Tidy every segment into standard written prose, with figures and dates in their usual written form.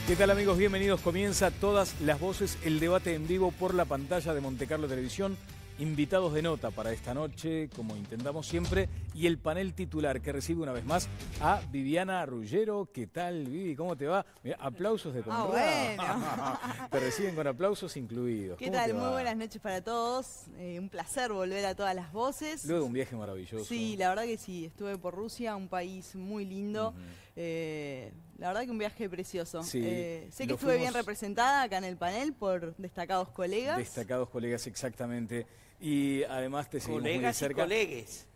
¿Qué tal, amigos? Bienvenidos. Comienza Todas las Voces, el debate en vivo por la pantalla de Montecarlo Televisión. Invitados de nota para esta noche, como intentamos siempre, y el panel titular que recibe una vez más a Viviana Ruggiero. ¿Qué tal, Vivi? ¿Cómo te va? Mirá, aplausos de Conrado. Bueno. Te reciben con aplausos incluidos. ¿Qué tal? Muy buenas noches para todos. Un placer volver a Todas las Voces. Luego de un viaje maravilloso. Sí, la verdad que sí. Estuve por Rusia, un país muy lindo. La verdad que un viaje precioso. Sí, sé que estuve bien representada acá en el panel por destacados colegas. Destacados colegas, exactamente. Y además te seguimos muy de cerca. Colegas y colegues.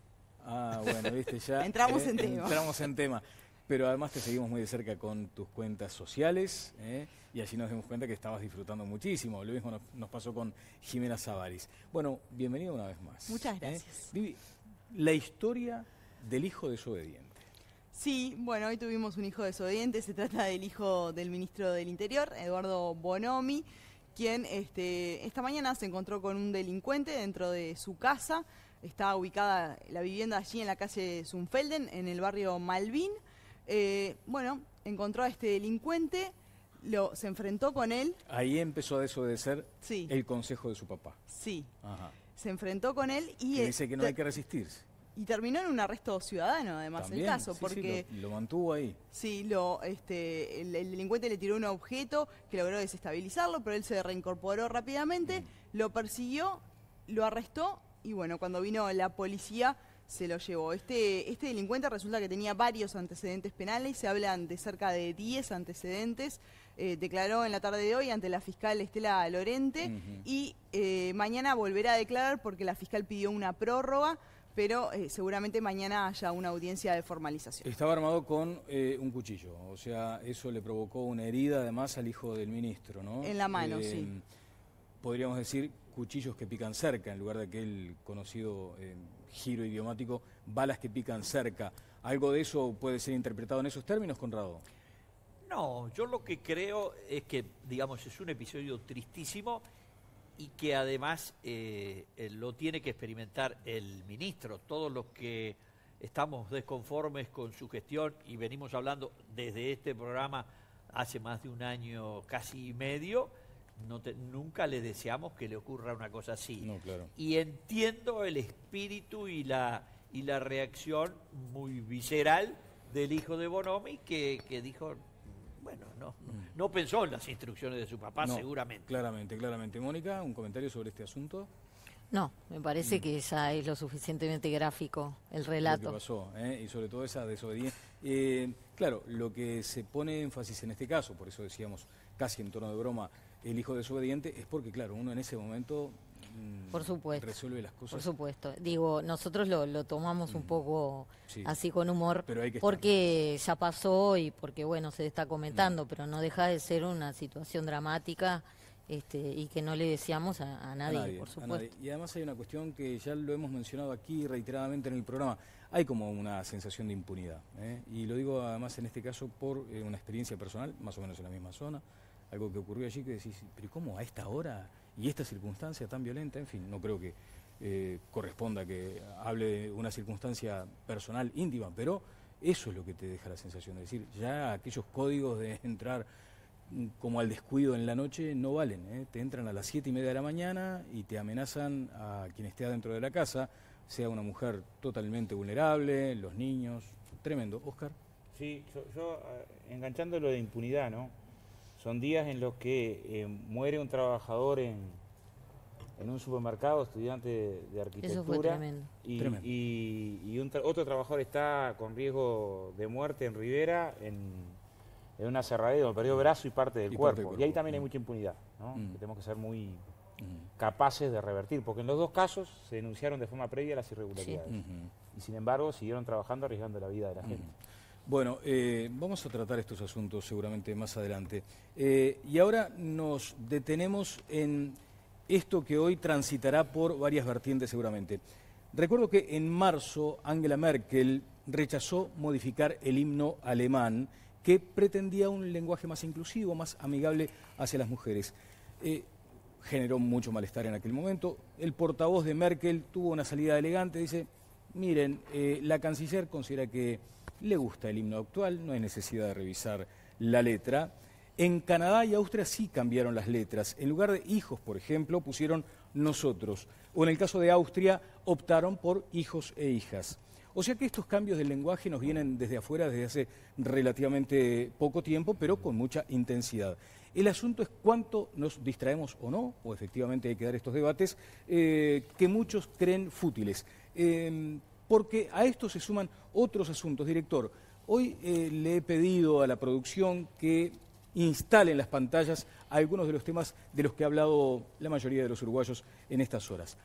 Ah, bueno, viste, ya Entramos en tema. Entramos en tema. Pero además te seguimos muy de cerca con tus cuentas sociales, y allí nos dimos cuenta que estabas disfrutando muchísimo. Lo mismo nos pasó con Jimena Savaris. Bueno, bienvenida una vez más. Muchas gracias. Vivi, la historia del hijo desobediente. Sí, bueno, hoy tuvimos un hijo desobediente. Se trata del hijo del ministro del Interior, Eduardo Bonomi, quien esta mañana se encontró con un delincuente dentro de su casa. Está ubicada la vivienda allí en la calle Zunfelden, en el barrio Malvin. Bueno, encontró a este delincuente, se enfrentó con él. Ahí empezó a desobedecer Sí. el consejo de su papá. Sí, Ajá. se enfrentó con él y... Que dice que no hay que resistirse. Y terminó en un arresto ciudadano, además, También, el caso, sí, porque... sí, lo mantuvo ahí. Sí, el delincuente le tiró un objeto que logró desestabilizarlo, pero él se reincorporó rápidamente, lo persiguió, lo arrestó y bueno, cuando vino la policía se lo llevó. Este delincuente resulta que tenía varios antecedentes penales, se hablan de cerca de 10 antecedentes. Declaró en la tarde de hoy ante la fiscal Estela Lorente y mañana volverá a declarar porque la fiscal pidió una prórroga, pero seguramente mañana haya una audiencia de formalización. Estaba armado con un cuchillo, o sea, eso le provocó una herida además al hijo del ministro, ¿no? En la mano, sí. Podríamos decir cuchillos que pican cerca, en lugar de aquel conocido giro idiomático, balas que pican cerca. ¿Algo de eso puede ser interpretado en esos términos, Conrado? No, yo lo que creo es que, digamos, es un episodio tristísimo y que además lo tiene que experimentar el ministro. Todos los que estamos desconformes con su gestión y venimos hablando desde este programa hace más de un año, casi medio, nunca le deseamos que le ocurra una cosa así. No, claro. Y entiendo el espíritu y la reacción muy visceral del hijo de Bonomi que dijo... Bueno, no pensó en las instrucciones de su papá, no, seguramente. Claramente. Mónica, ¿un comentario sobre este asunto? No, me parece que ya es lo suficientemente gráfico el relato. Lo que pasó, y sobre todo esa desobediencia. Claro, lo que se pone énfasis en este caso, por eso decíamos casi en tono de broma, el hijo desobediente, es porque, claro, uno en ese momento por supuesto, resuelve las cosas. Por supuesto. Digo, nosotros lo tomamos un poco así con humor, pero hay que porque ya pasó y porque, bueno, se está comentando, pero no deja de ser una situación dramática y que no le deseamos a nadie, por supuesto. Y además hay una cuestión que ya lo hemos mencionado aquí reiteradamente en el programa. Hay como una sensación de impunidad, y lo digo además en este caso por una experiencia personal, más o menos en la misma zona, algo que ocurrió allí que decís, pero ¿cómo a esta hora y esta circunstancia tan violenta? En fin, no creo que corresponda que hable de una circunstancia personal, íntima, pero eso es lo que te deja la sensación de decir, ya aquellos códigos de entrar como al descuido en la noche no valen, te entran a las 7:30 de la mañana y te amenazan a quien esté adentro de la casa, sea una mujer totalmente vulnerable, los niños, tremendo. Óscar. Sí, yo enganchando lo de impunidad, ¿no? Son días en los que muere un trabajador en un supermercado, estudiante de arquitectura. Eso fue tremendo. Y otro trabajador está con riesgo de muerte en Rivera, en un aserradero, perdió brazo y parte del cuerpo. Y ahí también hay mucha impunidad, ¿no? Que tenemos que ser muy capaces de revertir, porque en los dos casos se denunciaron de forma previa las irregularidades. Y sin embargo siguieron trabajando arriesgando la vida de la gente. Bueno, vamos a tratar estos asuntos seguramente más adelante. Y ahora nos detenemos en esto que hoy transitará por varias vertientes seguramente. Recuerdo que en marzo Angela Merkel rechazó modificar el himno alemán que pretendía un lenguaje más inclusivo, más amigable hacia las mujeres. Generó mucho malestar en aquel momento. El portavoz de Merkel tuvo una salida elegante, dice, miren, la canciller considera que le gusta el himno actual, no hay necesidad de revisar la letra. En Canadá y Austria sí cambiaron las letras. En lugar de hijos, por ejemplo, pusieron nosotros. O en el caso de Austria, optaron por hijos e hijas. O sea que estos cambios del lenguaje nos vienen desde afuera desde hace relativamente poco tiempo, pero con mucha intensidad. El asunto es cuánto nos distraemos o no, o efectivamente hay que dar estos debates, que muchos creen fútiles. Porque a esto se suman otros asuntos. Director, hoy le he pedido a la producción que instale en las pantallas algunos de los temas de los que ha hablado la mayoría de los uruguayos en estas horas.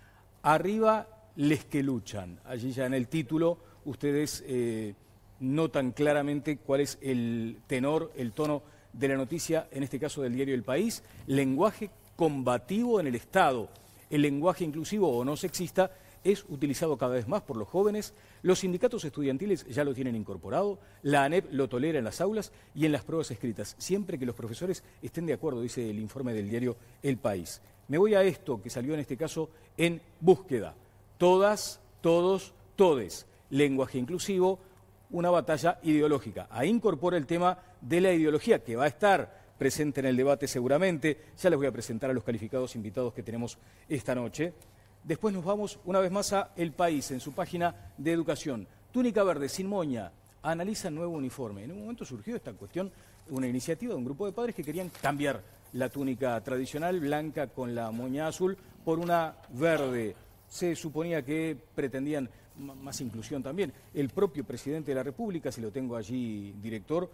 Arriba, les que luchan. Allí ya en el título ustedes notan claramente cuál es el tenor, el tono de la noticia, en este caso del diario El País. Lenguaje combativo en el Estado. El lenguaje inclusivo o no sexista es utilizado cada vez más por los jóvenes, los sindicatos estudiantiles ya lo tienen incorporado, la ANEP lo tolera en las aulas y en las pruebas escritas, siempre que los profesores estén de acuerdo, dice el informe del diario El País. Me voy a esto que salió en este caso en Búsqueda. Todas, todos, todes. Lenguaje inclusivo, una batalla ideológica. Ahí incorpora el tema de la ideología, que va a estar presente en el debate seguramente. Ya les voy a presentar a los calificados invitados que tenemos esta noche. Después nos vamos una vez más a El País, en su página de educación. Túnica verde, sin moña, analiza nuevo uniforme. En un momento surgió esta cuestión, una iniciativa de un grupo de padres que querían cambiar la túnica tradicional, blanca con la moña azul, por una verde. Se suponía que pretendían más inclusión también. El propio presidente de la República, si lo tengo allí, director,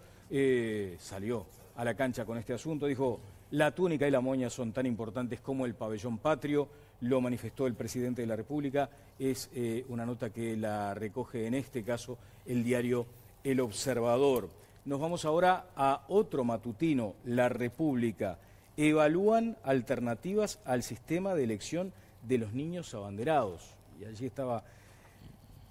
salió a la cancha con este asunto, dijo: la túnica y la moña son tan importantes como el pabellón patrio. Lo manifestó el presidente de la República, es una nota que la recoge en este caso el diario El Observador. Nos vamos ahora a otro matutino, La República. Evalúan alternativas al sistema de elección de los niños abanderados. Y allí estaba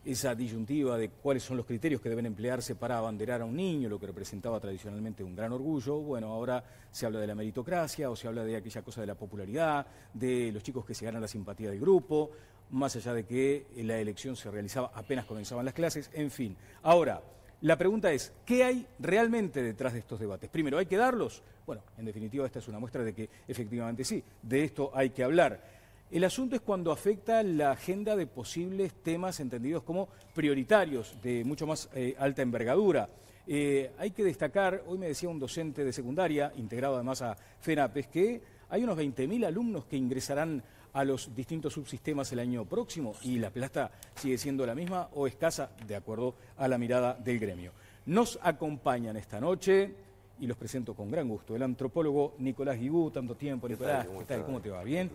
esa disyuntiva de cuáles son los criterios que deben emplearse para abanderar a un niño, lo que representaba tradicionalmente un gran orgullo. Bueno, ahora se habla de la meritocracia o se habla de aquella cosa de la popularidad, de los chicos que se ganan la simpatía del grupo, más allá de que la elección se realizaba apenas comenzaban las clases, en fin. Ahora, la pregunta es, ¿qué hay realmente detrás de estos debates? Primero, ¿hay que darlos? Bueno, en definitiva esta es una muestra de que efectivamente sí, de esto hay que hablar. El asunto es cuando afecta la agenda de posibles temas entendidos como prioritarios, de mucho más alta envergadura. Hay que destacar, hoy me decía un docente de secundaria, integrado además a FENAPES, que hay unos 20.000 alumnos que ingresarán a los distintos subsistemas el año próximo y la plata sigue siendo la misma o escasa, de acuerdo a la mirada del gremio. Nos acompañan esta noche, y los presento con gran gusto, el antropólogo Nicolás Guigú. Tanto tiempo, Nicolás, ¿qué tal? ¿Cómo te va? ¿Bien?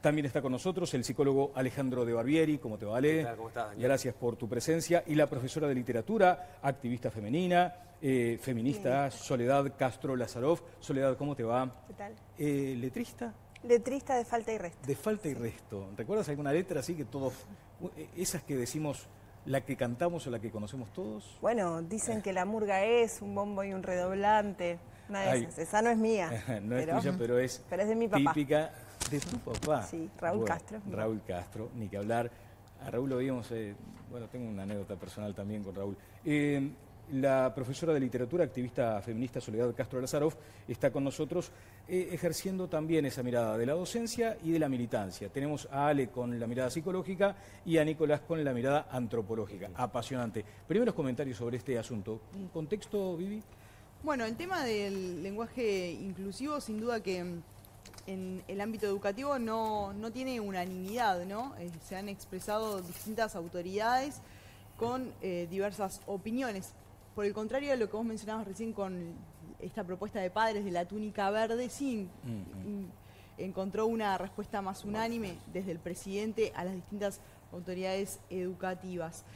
También está con nosotros el psicólogo Alejandro de Barbieri. ¿Cómo te va, Ale? ¿Qué tal? ¿Cómo estás, Daniel? Gracias por tu presencia. Y la profesora de literatura, activista femenina, feminista, Soledad Castro Lazarov. Soledad, ¿cómo te va? ¿Qué tal? ¿Letrista? Letrista de falta y resto. De falta y resto. ¿Recuerdas alguna letra así que todos, esas que decimos, la que cantamos o la que conocemos todos? Bueno, dicen que la murga es un bombo y un redoblante. Una de esas. Esa no es mía. No es tuya, pero es de mi papá. Típica de tu papá. Sí, Raúl Castro. Raúl Castro, ni que hablar. A Raúl lo vimos, bueno, tengo una anécdota personal también con Raúl. La profesora de literatura, activista feminista Soledad Castro Lazarov, está con nosotros ejerciendo también esa mirada de la docencia y de la militancia. Tenemos a Ale con la mirada psicológica y a Nicolás con la mirada antropológica. Apasionante. Primeros comentarios sobre este asunto. ¿Un contexto, Vivi? Bueno, el tema del lenguaje inclusivo, sin duda que en el ámbito educativo no tiene unanimidad, ¿no? Se han expresado distintas autoridades con diversas opiniones. Por el contrario de lo que vos mencionabas recién con esta propuesta de padres de la túnica verde, sí encontró una respuesta más unánime desde el presidente a las distintas autoridades educativas.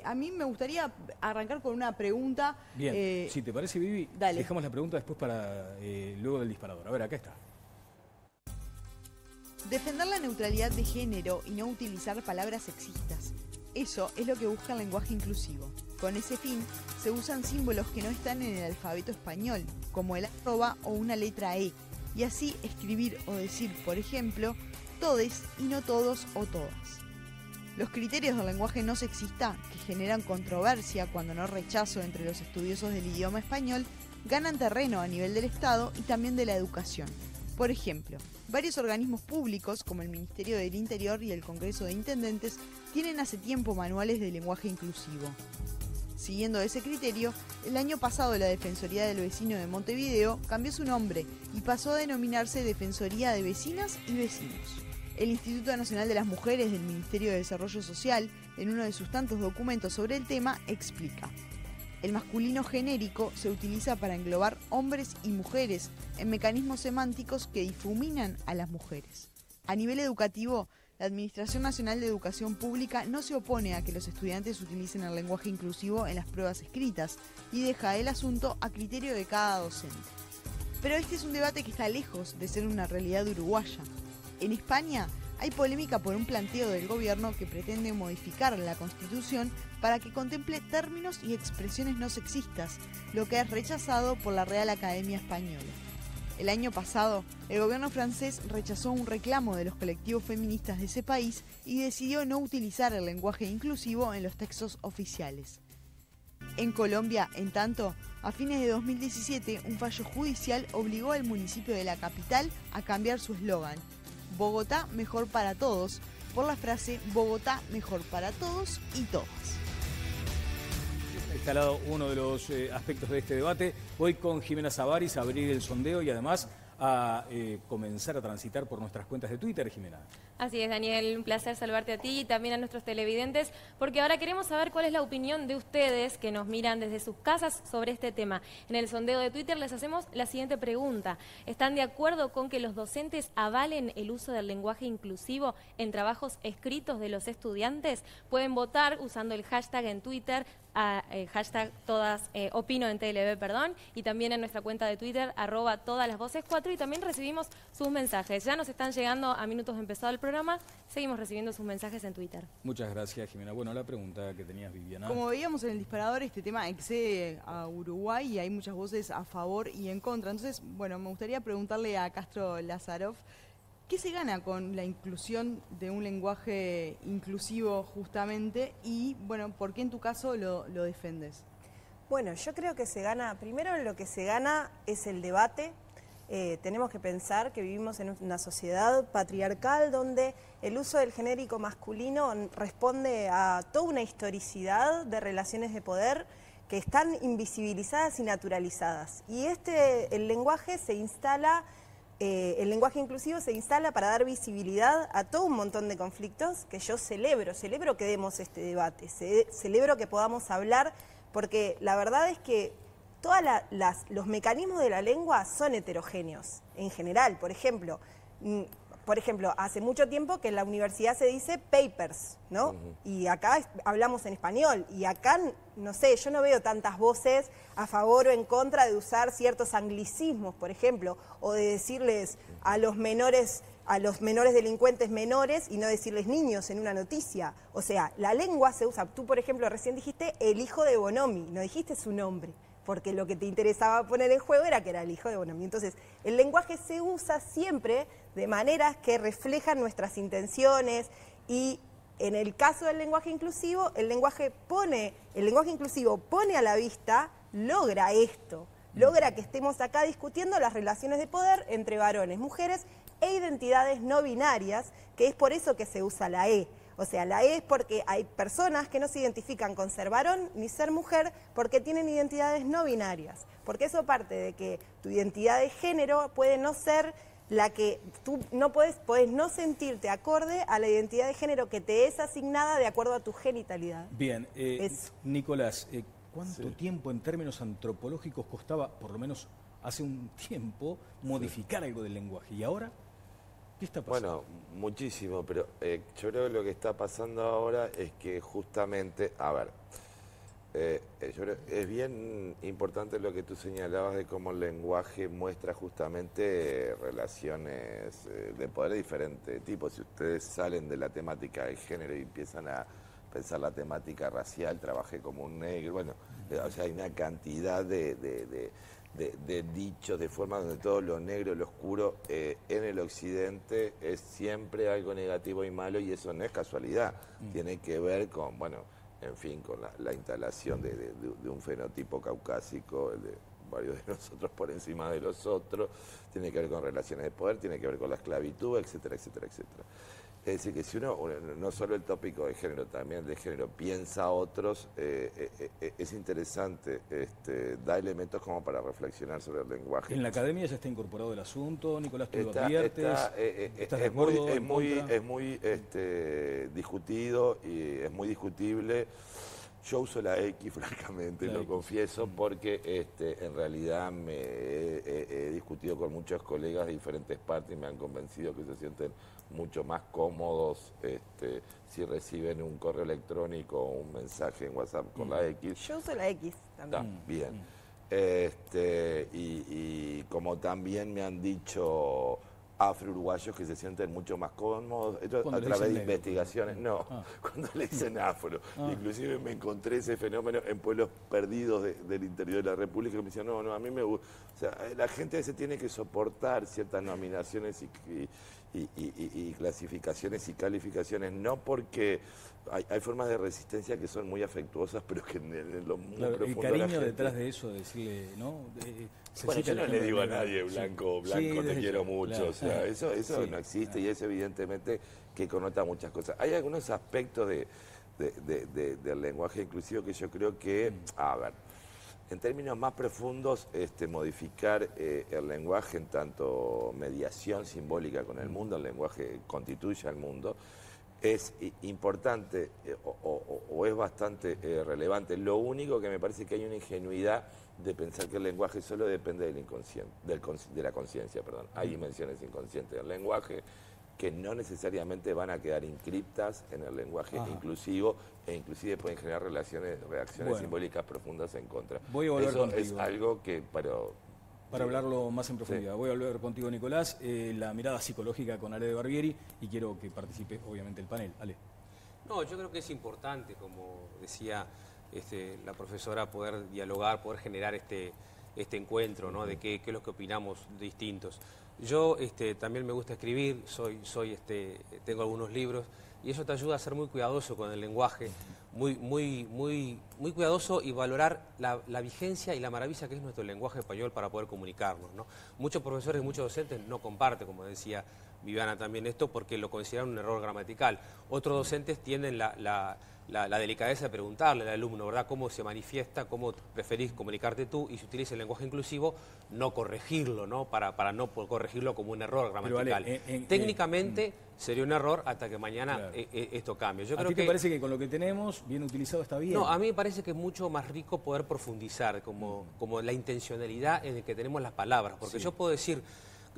A mí me gustaría arrancar con una pregunta. Bien, si te parece, Vivi, dale. Dejamos la pregunta después para luego del disparador. A ver, acá está. Defender la neutralidad de género y no utilizar palabras sexistas. Eso es lo que busca el lenguaje inclusivo. Con ese fin, se usan símbolos que no están en el alfabeto español, como el arroba o una letra E, y así escribir o decir, por ejemplo, todes y no todos o todas. Los criterios del lenguaje no sexista, que generan controversia cuando no rechazo entre los estudiosos del idioma español, ganan terreno a nivel del Estado y también de la educación. Por ejemplo, varios organismos públicos, como el Ministerio del Interior y el Congreso de Intendentes, tienen hace tiempo manuales de lenguaje inclusivo. Siguiendo ese criterio, el año pasado la Defensoría del Vecino de Montevideo cambió su nombre y pasó a denominarse Defensoría de Vecinas y Vecinos. El Instituto Nacional de las Mujeres del Ministerio de Desarrollo Social, en uno de sus tantos documentos sobre el tema, explica: el masculino genérico se utiliza para englobar hombres y mujeres en mecanismos semánticos que difuminan a las mujeres. A nivel educativo, la Administración Nacional de Educación Pública no se opone a que los estudiantes utilicen el lenguaje inclusivo en las pruebas escritas y deja el asunto a criterio de cada docente. Pero este es un debate que está lejos de ser una realidad uruguaya. En España hay polémica por un planteo del gobierno que pretende modificar la Constitución para que contemple términos y expresiones no sexistas, lo que es rechazado por la Real Academia Española. El año pasado, el gobierno francés rechazó un reclamo de los colectivos feministas de ese país y decidió no utilizar el lenguaje inclusivo en los textos oficiales. En Colombia, en tanto, a fines de 2017, un fallo judicial obligó al municipio de la capital a cambiar su eslogan: Bogotá mejor para todos, por la frase Bogotá mejor para todos y todas. Instalado uno de los aspectos de este debate, voy con Jimena Sabaris a abrir el sondeo y además a comenzar a transitar por nuestras cuentas de Twitter, Jimena. Así es, Daniel, un placer saludarte a ti y también a nuestros televidentes, porque ahora queremos saber cuál es la opinión de ustedes que nos miran desde sus casas sobre este tema. En el sondeo de Twitter les hacemos la siguiente pregunta: ¿están de acuerdo con que los docentes avalen el uso del lenguaje inclusivo en trabajos escritos de los estudiantes? Pueden votar usando el hashtag en Twitter, hashtag todas opino en TLB, y también en nuestra cuenta de Twitter, @todaslasvoces4, y también recibimos sus mensajes. Ya nos están llegando a minutos de empezado el programa, seguimos recibiendo sus mensajes en Twitter. Muchas gracias, Jimena. Bueno, la pregunta que tenías, Viviana. Como veíamos en el disparador, este tema excede a Uruguay y hay muchas voces a favor y en contra. Entonces, bueno, me gustaría preguntarle a Castro Lazarov, ¿qué se gana con la inclusión de un lenguaje inclusivo justamente? Y, bueno, ¿por qué en tu caso lo defendes? Bueno, yo creo que se gana, primero lo que se gana es el debate. Tenemos que pensar que vivimos en una sociedad patriarcal donde el uso del genérico masculino responde a toda una historicidad de relaciones de poder que están invisibilizadas y naturalizadas. Y el lenguaje se instala... el lenguaje inclusivo se instala para dar visibilidad a todo un montón de conflictos que yo celebro que demos este debate, celebro que podamos hablar, porque la verdad es que todos los mecanismos de la lengua son heterogéneos en general. Por ejemplo, hace mucho tiempo que en la universidad se dice papers, ¿no? Y acá hablamos en español, y acá, no sé, yo no veo tantas voces a favor o en contra de usar ciertos anglicismos, por ejemplo, o de decirles a los menores delincuentes menores y no decirles niños en una noticia. O sea, la lengua se usa. Tú, por ejemplo, recién dijiste el hijo de Bonomi, no dijiste su nombre, porque lo que te interesaba poner en juego era que era el hijo de Bonomi. Entonces, el lenguaje se usa siempre de maneras que reflejan nuestras intenciones, y en el caso del lenguaje inclusivo, el lenguaje inclusivo pone a la vista, logra esto, logra que estemos acá discutiendo las relaciones de poder entre varones, mujeres e identidades no binarias, que es por eso que se usa la E. O sea, la E es porque hay personas que no se identifican con ser varón ni ser mujer porque tienen identidades no binarias. Porque eso parte de que tu identidad de género puede no ser la que tú no podés no sentirte acorde a la identidad de género que te es asignada de acuerdo a tu genitalidad. Bien, Nicolás, ¿cuánto tiempo en términos antropológicos costaba, por lo menos hace un tiempo, modificar algo del lenguaje? ¿Y ahora qué está pasando? Bueno, muchísimo, pero yo creo que lo que está pasando ahora es que justamente, yo creo, es bien importante lo que tú señalabas de cómo el lenguaje muestra justamente relaciones de poder de diferentes tipos. Si ustedes salen de la temática de género y empiezan a pensar la temática racial, trabajé como un negro, bueno, o sea, hay una cantidad de dichos, de formas donde todo lo negro, lo oscuro en el occidente es siempre algo negativo y malo, y eso no es casualidad, tiene que ver con, bueno, en fin, con la instalación de un fenotipo caucásico, varios de nosotros por encima de los otros, tiene que ver con relaciones de poder, tiene que ver con la esclavitud, etcétera, etcétera, etcétera. Es decir, que si uno, no solo el tópico de género, también de género, piensa a otros, es interesante, da elementos como para reflexionar sobre el lenguaje. En la academia ya está incorporado el asunto, Nicolás, tú lo adviertes. ¿Estás de acuerdo? Es muy discutido y es muy discutible. Yo uso la X, francamente, lo confieso, porque en realidad he discutido con muchos colegas de diferentes partes y me han convencido que se sienten mucho más cómodos si reciben un correo electrónico o un mensaje en WhatsApp con la X. Yo uso la X también. Bien. Y como también me han dicho afro-uruguayos que se sienten mucho más cómodos, esto a través de investigaciones, cuando le dicen afro. Inclusive me encontré ese fenómeno en pueblos perdidos del interior de la República que me decían, no, a mí me gusta. O sea, la gente se tiene que soportar ciertas nominaciones y clasificaciones y calificaciones, no porque hay formas de resistencia que son muy afectuosas, pero que en lo muy profundo el cariño detrás de eso, decirle, ¿no? Bueno, yo no le digo a nadie blanco, te quiero mucho, claro, o sea, eso no existe y es evidentemente que connota muchas cosas. Hay algunos aspectos del lenguaje inclusivo que yo creo que, a ver, en términos más profundos, modificar el lenguaje en tanto mediación simbólica con el mundo, el lenguaje constituye al mundo, es importante o es bastante relevante. Lo único que me parece que hay una ingenuidad de pensar que el lenguaje solo depende del inconsciente, de la conciencia, perdón. Hay dimensiones inconscientes del lenguaje que no necesariamente van a quedar inscriptas en el lenguaje inclusivo e inclusive pueden generar reacciones simbólicas profundas en contra. Voy a volver Eso contigo. Es algo que para hablarlo más en profundidad. Voy a hablar contigo, Nicolás, la mirada psicológica con Ale de Barbieri y quiero que participe, obviamente, el panel. Ale. No, yo creo que es importante, como decía la profesora, poder dialogar, poder generar este encuentro, ¿no? De qué es lo que opinamos distintos. Yo también me gusta escribir, tengo algunos libros y eso te ayuda a ser muy cuidadoso con el lenguaje, muy cuidadoso y valorar la vigencia y la maravilla que es nuestro lenguaje español para poder comunicarnos, ¿no? Muchos profesores y muchos docentes no comparten, como decía Viviana también, esto porque lo consideran un error gramatical. Otros docentes tienen la delicadeza de preguntarle al alumno, ¿verdad?, cómo se manifiesta, cómo preferís comunicarte tú, y si utiliza el lenguaje inclusivo, no corregirlo, ¿no? Para no corregirlo como un error gramatical. Técnicamente sería un error hasta que mañana esto cambie. Yo creo ¿A ti te parece que con lo que tenemos, bien utilizado, está bien? No, a mí me parece que es mucho más rico poder profundizar, como la intencionalidad en el que tenemos las palabras, porque yo puedo decir,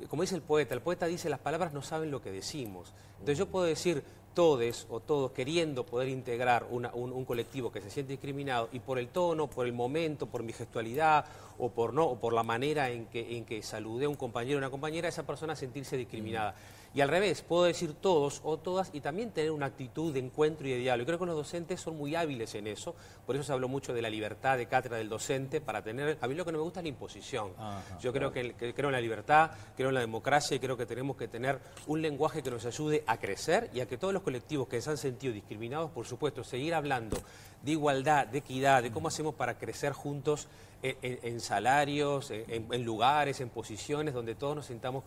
como dice el poeta dice, las palabras no saben lo que decimos. Entonces yo puedo decir todes o todos queriendo poder integrar un colectivo que se siente discriminado y por el tono, por el momento, por mi gestualidad o por la manera en que saludé a un compañero o una compañera, esa persona sentirse discriminada. Y al revés, puedo decir todos o todas y también tener una actitud de encuentro y de diálogo. Y creo que los docentes son muy hábiles en eso, por eso se habló mucho de la libertad de cátedra del docente, para tener... A mí lo que no me gusta es la imposición. Yo creo que creo en la libertad, creo en la democracia y creo que tenemos que tener un lenguaje que nos ayude a crecer y a que todos los colectivos que se han sentido discriminados, por supuesto, seguir hablando de igualdad, de equidad, de cómo hacemos para crecer juntos en salarios, en lugares, en posiciones donde todos nos sintamos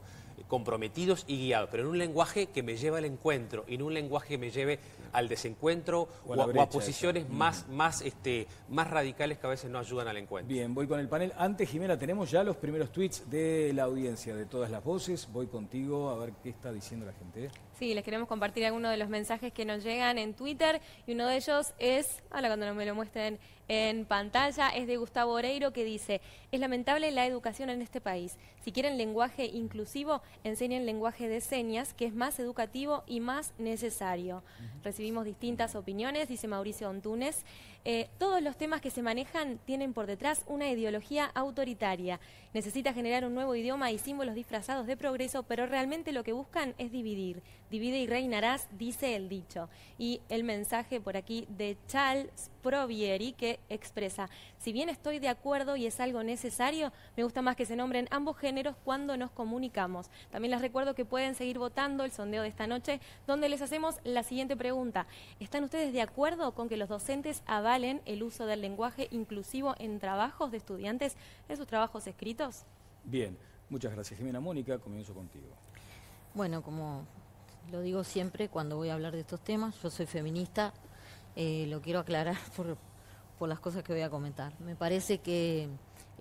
comprometidos y guiados, pero en un lenguaje que me lleve al encuentro y en un lenguaje que me lleve al desencuentro o a posiciones más radicales que a veces no ayudan al encuentro. Bien, voy con el panel. Antes, Jimena, tenemos ya los primeros tweets de la audiencia, de todas las voces. Voy contigo a ver qué está diciendo la gente. Sí, les queremos compartir algunos de los mensajes que nos llegan en Twitter y uno de ellos es, cuando no me lo muestren en pantalla, es de Gustavo Oreiro, que dice: es lamentable la educación en este país. Si quieren lenguaje inclusivo, enseñen lenguaje de señas, que es más educativo y más necesario. Recibimos distintas opiniones, dice Mauricio Ontúnez. Todos los temas que se manejan tienen por detrás una ideología autoritaria. Necesita generar un nuevo idioma y símbolos disfrazados de progreso, pero realmente lo que buscan es dividir. Divide y reinarás, dice el dicho. Y el mensaje por aquí de Charles Provieri, que expresa: si bien estoy de acuerdo y es algo necesario, me gusta más que se nombren ambos géneros cuando nos comunicamos. También les recuerdo que pueden seguir votando el sondeo de esta noche, donde les hacemos la siguiente pregunta: ¿están ustedes de acuerdo con que los docentes avalen avalen el uso del lenguaje inclusivo en trabajos de estudiantes, en sus trabajos escritos? Bien, muchas gracias, Jimena. Mónica, comienzo contigo. Bueno, como lo digo siempre cuando voy a hablar de estos temas, yo soy feminista, lo quiero aclarar por las cosas que voy a comentar. Me parece que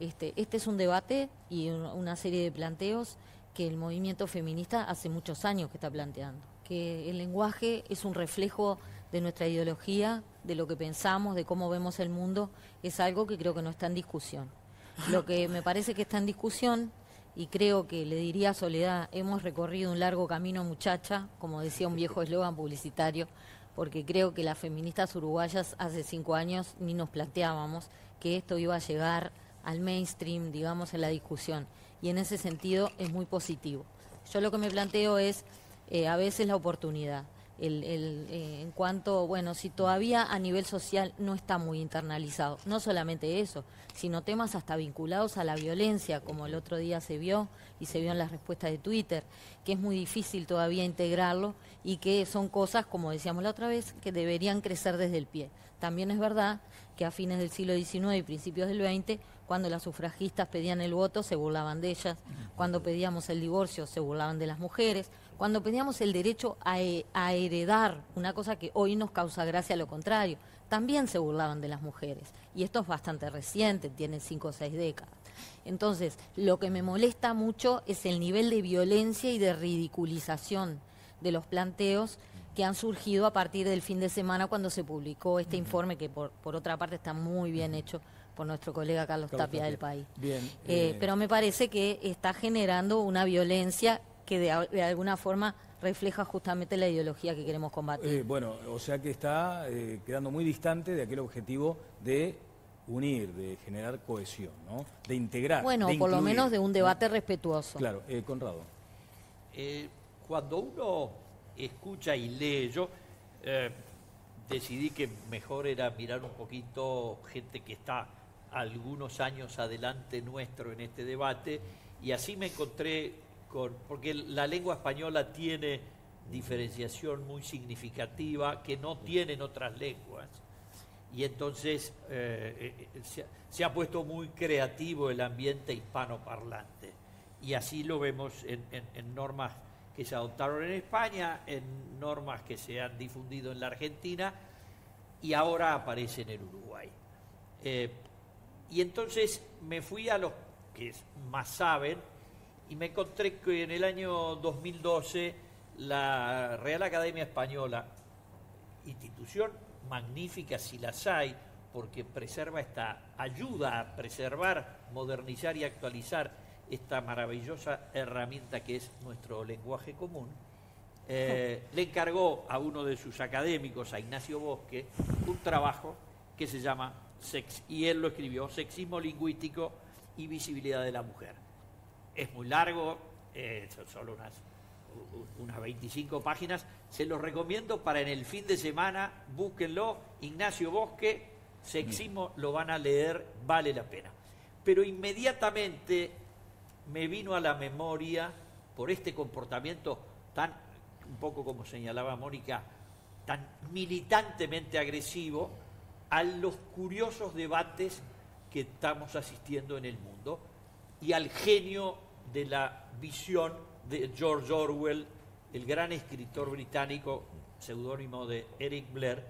este es un debate y una serie de planteos que el movimiento feminista hace muchos años que está planteando, que el lenguaje es un reflejo de nuestra ideología, de lo que pensamos, de cómo vemos el mundo, es algo que creo que no está en discusión. Lo que me parece que está en discusión, y creo que le diría a Soledad, hemos recorrido un largo camino, muchacha, como decía un viejo eslogan publicitario, porque creo que las feministas uruguayas hace 5 años ni nos planteábamos que esto iba a llegar al mainstream, digamos, en la discusión. Y en ese sentido es muy positivo. Yo lo que me planteo es a veces la oportunidad. En cuanto, bueno, si todavía a nivel social no está muy internalizado, no solamente eso, sino temas hasta vinculados a la violencia, como el otro día se vio y se vio en las respuestas de Twitter, que es muy difícil todavía integrarlo y que son cosas, como decíamos la otra vez, que deberían crecer desde el pie. También es verdad que a fines del siglo XIX y principios del XX, cuando las sufragistas pedían el voto, se burlaban de ellas, cuando pedíamos el divorcio, se burlaban de las mujeres, cuando pedíamos el derecho a heredar, una cosa que hoy nos causa gracia, lo contrario, también se burlaban de las mujeres. Y esto es bastante reciente, tiene 5 o 6 décadas. Entonces, lo que me molesta mucho es el nivel de violencia y de ridiculización de los planteos que han surgido a partir del fin de semana cuando se publicó este informe, que por otra parte está muy bien hecho por nuestro colega Carlos Tapia del País. Bien, pero me parece que está generando una violencia que de alguna forma refleja justamente la ideología que queremos combatir. Bueno, o sea que está quedando muy distante de aquel objetivo de unir, de generar cohesión, ¿no? De integrar. Bueno, de por lo incluir, menos de un debate ¿no? respetuoso. Claro, Conrado. Cuando uno escucha y lee, yo decidí que mejor era mirar un poquito gente que está algunos años adelante nuestro en este debate, y así me encontré porque la lengua española tiene diferenciación muy significativa que no tienen otras lenguas, y entonces se ha puesto muy creativo el ambiente hispanoparlante, y así lo vemos en normas que se adoptaron en España, en normas que se han difundido en la Argentina y ahora aparecen en Uruguay. Y entonces me fui a los que más saben y me encontré que en el año 2012 la Real Academia Española, institución magnífica si las hay, porque ayuda a preservar, modernizar y actualizar esta maravillosa herramienta que es nuestro lenguaje común, le encargó a uno de sus académicos, a Ignacio Bosque, un trabajo que se llama, y él lo escribió, Sexismo Lingüístico y Visibilidad de la Mujer. Es muy largo, son solo unas 25 páginas, se los recomiendo para en el fin de semana, búsquenlo, Ignacio Bosque, Sexismo, lo van a leer, vale la pena. Pero inmediatamente me vino a la memoria, por este comportamiento tan, un poco como señalaba Mónica, tan militantemente agresivo, a los curiosos debates que estamos asistiendo en el mundo y al genio de la visión de George Orwell, el gran escritor británico, seudónimo de Eric Blair,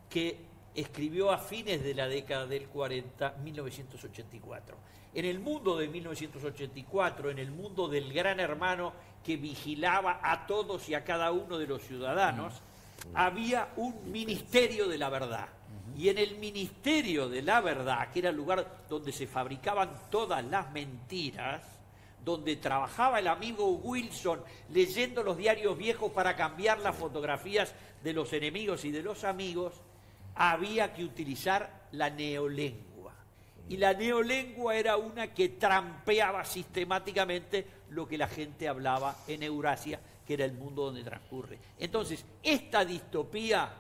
que escribió a fines de la década del 40, 1984. En el mundo de 1984, en el mundo del gran hermano que vigilaba a todos y a cada uno de los ciudadanos, había un ministerio de la verdad. Y en el ministerio de la verdad, que era el lugar donde se fabricaban todas las mentiras, donde trabajaba el amigo Wilson leyendo los diarios viejos para cambiar las fotografías de los enemigos y de los amigos, había que utilizar la neolengua. Y la neolengua era una que trampeaba sistemáticamente lo que la gente hablaba en Eurasia, que era el mundo donde transcurre. Entonces, esta distopía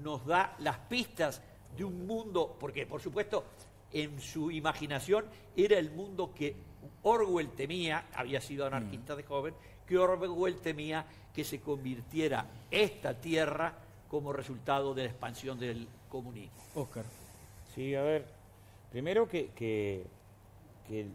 nos da las pistas de un mundo, porque por supuesto en su imaginación era el mundo que Orwell temía, había sido anarquista de joven, que Orwell temía que se convirtiera esta tierra como resultado de la expansión del comunismo. Óscar. Sí, a ver, primero que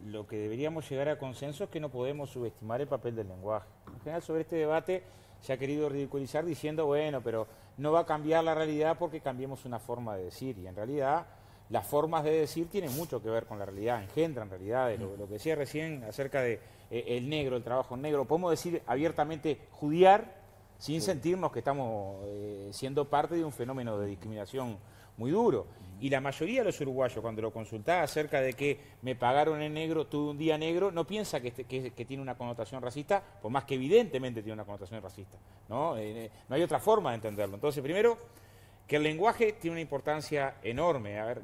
lo que deberíamos llegar a consenso es que no podemos subestimar el papel del lenguaje. En general, sobre este debate se ha querido ridiculizar diciendo, bueno, pero no va a cambiar la realidad porque cambiemos una forma de decir. Y en realidad, las formas de decir tienen mucho que ver con la realidad, engendran realidades. Lo que decía recién acerca de el negro, el trabajo negro, podemos decir abiertamente judiar sin sentirnos que estamos siendo parte de un fenómeno de discriminación muy duro. Y la mayoría de los uruguayos, cuando lo consultaba acerca de que me pagaron en negro, tuve un día negro, no piensa que tiene una connotación racista, por más que evidentemente tiene una connotación racista, ¿no? No hay otra forma de entenderlo. Entonces, primero, que el lenguaje tiene una importancia enorme. A ver,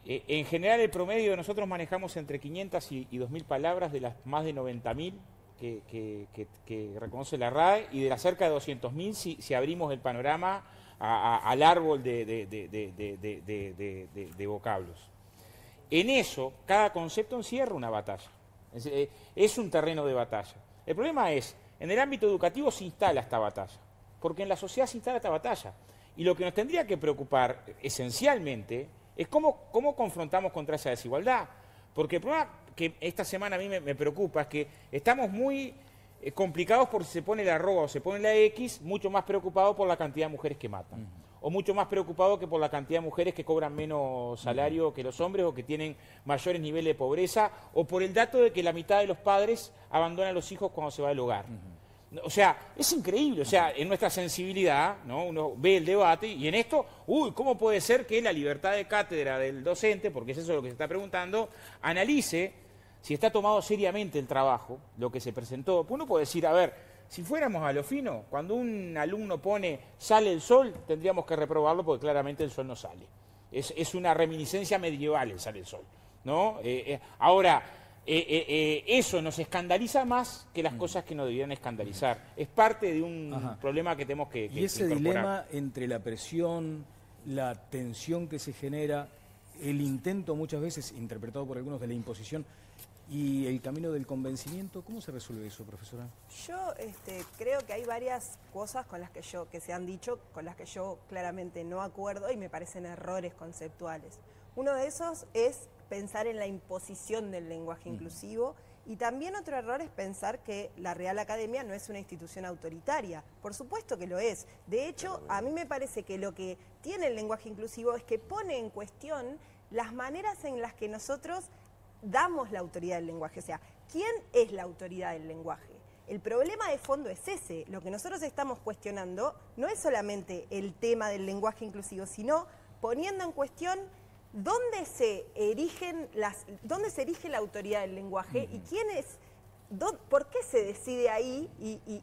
en general, el promedio de nosotros manejamos entre 500 y 2.000 palabras de las más de 90.000 que reconoce la RAE, y de las cerca de 200.000 si abrimos el panorama al árbol de vocablos. En eso, cada concepto encierra una batalla. Es un terreno de batalla. El problema es, en el ámbito educativo se instala esta batalla, porque en la sociedad se instala esta batalla. Y lo que nos tendría que preocupar esencialmente es cómo confrontamos contra esa desigualdad. Porque el problema que esta semana a mí me preocupa es que estamos muy complicados por si se pone la arroba o se pone la X, mucho más preocupados por la cantidad de mujeres que matan. O mucho más preocupados que por la cantidad de mujeres que cobran menos salario que los hombres o que tienen mayores niveles de pobreza, o por el dato de que la mitad de los padres abandonan a los hijos cuando se va del hogar. O sea, es increíble, o sea, en nuestra sensibilidad, ¿no? Uno ve el debate y en esto, ¿cómo puede ser que la libertad de cátedra del docente, porque es eso lo que se está preguntando, analice si está tomado seriamente el trabajo, lo que se presentó? Pues uno puede decir, a ver, si fuéramos a lo fino, cuando un alumno pone sale el sol, tendríamos que reprobarlo porque claramente el sol no sale. Es una reminiscencia medieval el sale el sol, ¿no? Ahora, eso nos escandaliza más que las cosas que nos deberían escandalizar. Es parte de un problema que tenemos que Y ese dilema entre la presión, la tensión que se genera, el intento muchas veces, interpretado por algunos, de la imposición, y el camino del convencimiento, ¿cómo se resuelve eso, profesora? Yo creo que hay varias cosas que se han dicho, con las que yo claramente no acuerdo y me parecen errores conceptuales. Uno de esos es pensar en la imposición del lenguaje inclusivo, y también otro error es pensar que la Real Academia no es una institución autoritaria. Por supuesto que lo es. De hecho, a mí me parece que lo que tiene el lenguaje inclusivo es que pone en cuestión las maneras en las que nosotros damos la autoridad del lenguaje. O sea, ¿quién es la autoridad del lenguaje? El problema de fondo es ese. Lo que nosotros estamos cuestionando no es solamente el tema del lenguaje inclusivo, sino poniendo en cuestión dónde se erige la autoridad del lenguaje y quién es, por qué se decide ahí,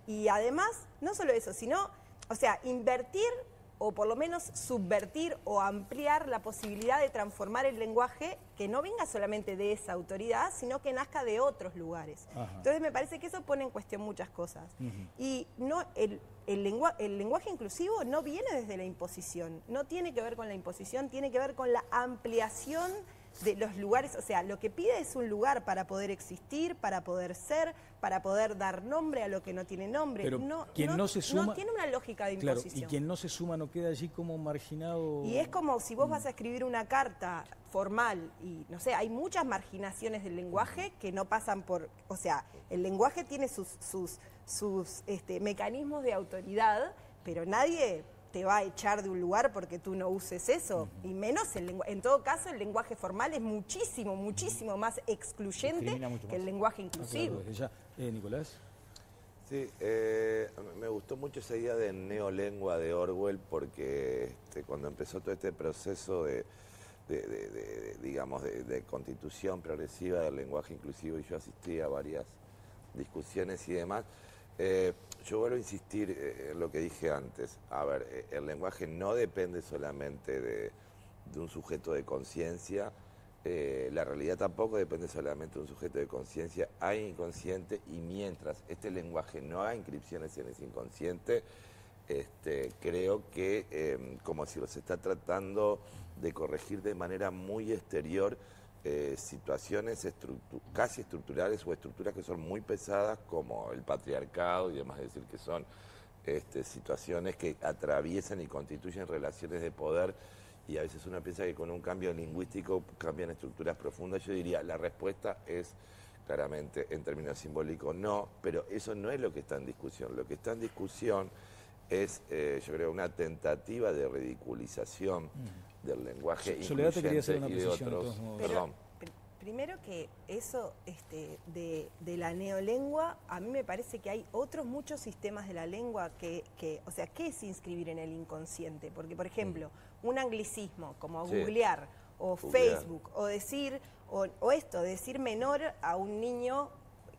y además, no solo eso, sino, o sea, invertir o por lo menos subvertir o ampliar la posibilidad de transformar el lenguaje, que no venga solamente de esa autoridad, sino que nazca de otros lugares. Entonces me parece que eso pone en cuestión muchas cosas. Y no, el lenguaje inclusivo no viene desde la imposición, no tiene que ver con la imposición, tiene que ver con la ampliación de los lugares. O sea, lo que pide es un lugar para poder existir, para poder ser, para poder dar nombre a lo que no tiene nombre. Pero quien no se suma, no tiene una lógica de imposición. Claro, y quien no se suma no queda allí como marginado. Y es como si vos vas a escribir una carta formal y, no sé, hay muchas marginaciones del lenguaje que no pasan por... O sea, el lenguaje tiene sus mecanismos de autoridad, pero nadie te va a echar de un lugar porque tú no uses eso, y menos el lenguaje. En todo caso, el lenguaje formal es muchísimo más excluyente que el lenguaje inclusivo. Nicolás. Sí, me gustó mucho esa idea de neolengua de Orwell, porque cuando empezó todo este proceso de constitución progresiva del lenguaje inclusivo, y yo asistí a varias discusiones y demás, yo vuelvo a insistir en lo que dije antes. A ver, el lenguaje no depende solamente de un sujeto de conciencia, la realidad tampoco depende solamente de un sujeto de conciencia, hay inconsciente, y mientras este lenguaje no haga inscripciones en ese inconsciente, creo que como si los está tratando de corregir de manera muy exterior situaciones casi estructurales o estructuras que son muy pesadas, como el patriarcado y demás, es decir, que son situaciones que atraviesan y constituyen relaciones de poder, y a veces uno piensa que con un cambio lingüístico cambian estructuras profundas. Yo diría, la respuesta es claramente, en términos simbólicos, no, pero eso no es lo que está en discusión. Lo que está en discusión es, yo creo, una tentativa de ridiculización del lenguaje Soledad, te quería hacer una y de precisión, otros. Pero, primero que eso de la neolengua, a mí me parece que hay otros muchos sistemas de la lengua o sea, ¿qué es inscribir en el inconsciente? Porque, por ejemplo, un anglicismo como googlear o Facebook, o decir, o esto, decir menor a un niño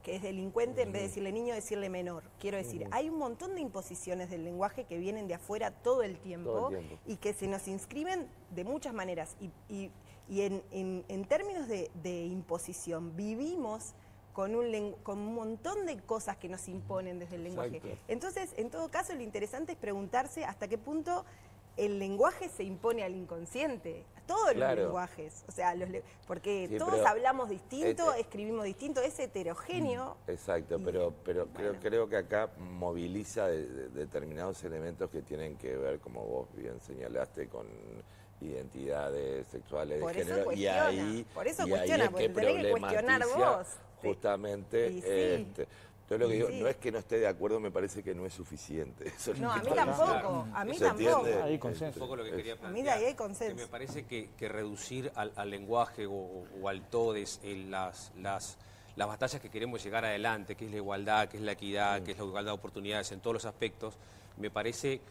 que es delincuente, en vez de decirle niño, decirle menor. Quiero decir, hay un montón de imposiciones del lenguaje que vienen de afuera todo el tiempo, y que se nos inscriben de muchas maneras. Y en términos de imposición, vivimos con un montón de cosas que nos imponen desde el lenguaje. Entonces, en todo caso, lo interesante es preguntarse hasta qué punto el lenguaje se impone al inconsciente, todos los lenguajes, o sea, porque todos hablamos distinto, escribimos distinto, es heterogéneo. Exacto, pero creo que acá moviliza determinados elementos que tienen que ver, como vos bien señalaste, con identidades sexuales de género, por eso cuestiona, porque tenés que cuestionar vos. Justamente, yo lo que digo, no es que no esté de acuerdo, me parece que no es suficiente. Eso no, a mí tampoco, a mí tampoco. Hay consenso. Un poco lo que quería plantear. A mí de ahí hay consenso. Que me parece que reducir al lenguaje o al todes las batallas que queremos llegar adelante, que es la igualdad, que es la equidad, que es la igualdad de oportunidades en todos los aspectos, me parece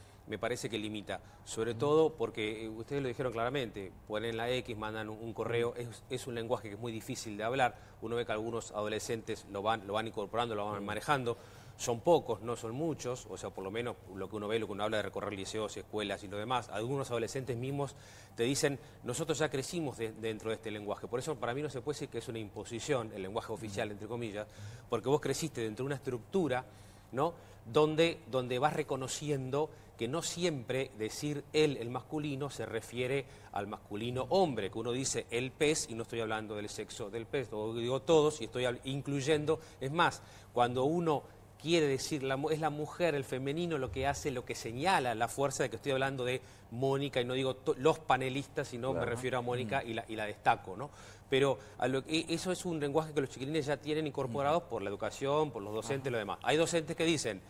que limita, sobre todo porque ustedes lo dijeron claramente, ponen la X, mandan un correo, es un lenguaje que es muy difícil de hablar, uno ve que algunos adolescentes lo van incorporando, lo van manejando, son pocos, no son muchos, o sea, por lo menos lo que uno ve, lo que uno habla de recorrer liceos, escuelas y lo demás, algunos adolescentes mismos te dicen, nosotros ya crecimos dentro de este lenguaje, por eso para mí no se puede decir que es una imposición, el lenguaje oficial, entre comillas, porque vos creciste dentro de una estructura, ¿no?, donde vas reconociendo que no siempre decir él, el masculino, se refiere al masculino hombre, que uno dice el pez y no estoy hablando del sexo del pez, o digo todos y estoy incluyendo. Es más, cuando uno quiere decir, es la mujer, el femenino, lo que hace, lo que señala la fuerza de que estoy hablando de Mónica, y no digo los panelistas, sino me refiero a Mónica y la destaco, ¿no? Pero eso es un lenguaje que los chiquilines ya tienen incorporados por la educación, por los docentes y lo demás. Hay docentes que dicen,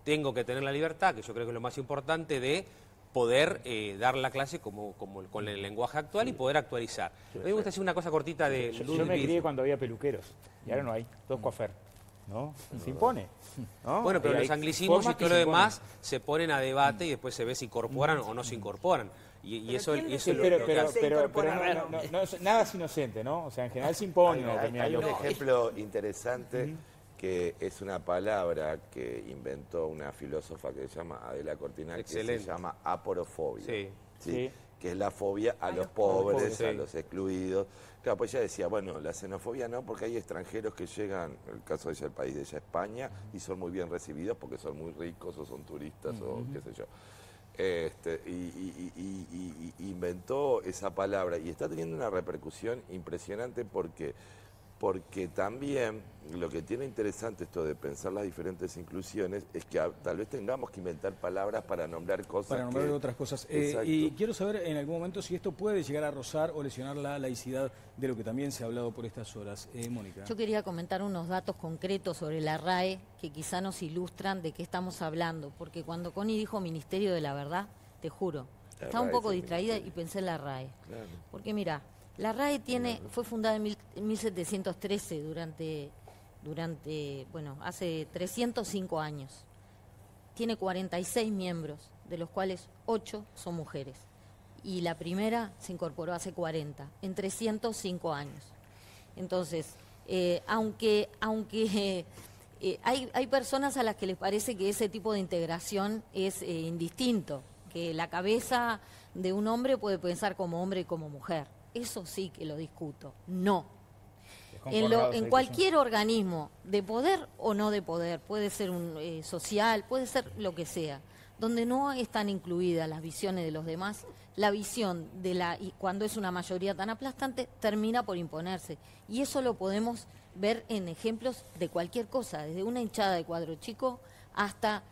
tengo que tener la libertad, que yo creo que es lo más importante, de poder dar la clase con el lenguaje actual y poder actualizar. A mí me gusta decir una cosa cortita de... Yo me crié cuando había peluqueros, y ahora no hay, todos coafer, ¿no? Se impone, ¿no? Bueno, pero los anglicismos y todo lo demás se ponen a debate y después se ve si incorporan o no se incorporan. Y eso pero nada es inocente, ¿no? O sea, en general se impone. Hay un ejemplo interesante que es una palabra que inventó una filósofa que se llama Adela Cortina, que se llama aporofobia. ¿Sí? Que es la fobia a los pobres, a los excluidos. Claro, pues ella decía, bueno, la xenofobia no, porque hay extranjeros que llegan, en el caso de ella, el país de ella, España, y son muy bien recibidos porque son muy ricos o son turistas o qué sé yo. Inventó esa palabra y está teniendo una repercusión impresionante porque también lo que tiene interesante esto de pensar las diferentes inclusiones es que tal vez tengamos que inventar palabras para nombrar cosas. Para nombrar otras cosas. Y quiero saber en algún momento si esto puede llegar a rozar o lesionar la laicidad de lo que también se ha hablado por estas horas. Mónica. Yo quería comentar unos datos concretos sobre la RAE que quizá nos ilustran de qué estamos hablando, porque cuando Connie dijo Ministerio de la Verdad, te juro, estaba un poco distraída y pensé en la RAE. Claro. Porque mira, la RAE fue fundada en 1713 bueno, hace 305 años. Tiene 46 miembros, de los cuales 8 son mujeres. Y la primera se incorporó hace 40, en 305 años. Entonces, aunque hay personas a las que les parece que ese tipo de integración es indistinto, que la cabeza de un hombre puede pensar como hombre y como mujer. Eso sí que lo discuto. No. En cualquier organismo, de poder o no de poder, puede ser un social, puede ser lo que sea, donde no están incluidas las visiones de los demás, la visión y cuando es una mayoría tan aplastante, termina por imponerse. Y eso lo podemos ver en ejemplos de cualquier cosa, desde una hinchada de cuadro chico hasta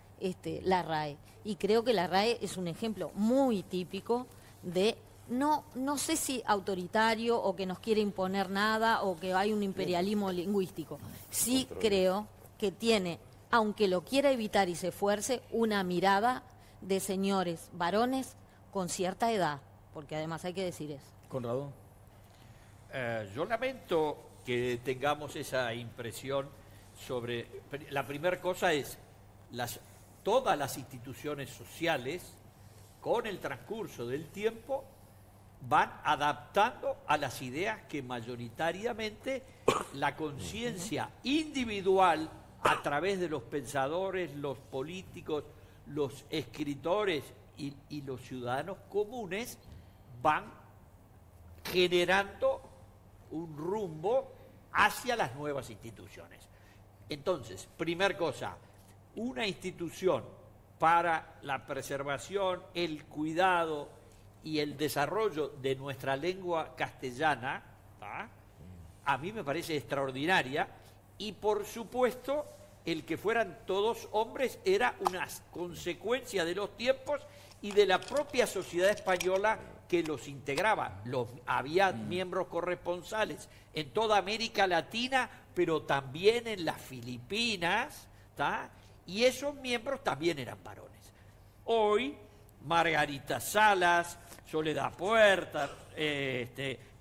la RAE. Y creo que la RAE es un ejemplo muy típico de, no sé si autoritario o que nos quiere imponer nada o que hay un imperialismo lingüístico. Sí creo que tiene, aunque lo quiera evitar y se esfuerce, una mirada de señores varones con cierta edad, porque además hay que decir eso. Conrado. Yo lamento que tengamos esa impresión sobre... La primera cosa es, todas las instituciones sociales, con el transcurso del tiempo, van adaptando a las ideas que mayoritariamente la conciencia individual, a través de los pensadores, los políticos, los escritores y los ciudadanos comunes, van generando un rumbo hacia las nuevas instituciones. Entonces, primer cosa, una institución para la preservación, el cuidado y el desarrollo de nuestra lengua castellana, ¿tá?, a mí me parece extraordinaria, y por supuesto el que fueran todos hombres era una consecuencia de los tiempos y de la propia sociedad española que los integraba. Había miembros corresponsales en toda América Latina, pero también en las Filipinas, ¿tá?, y esos miembros también eran varones. Hoy, Margarita Salas, Soledad Puerta,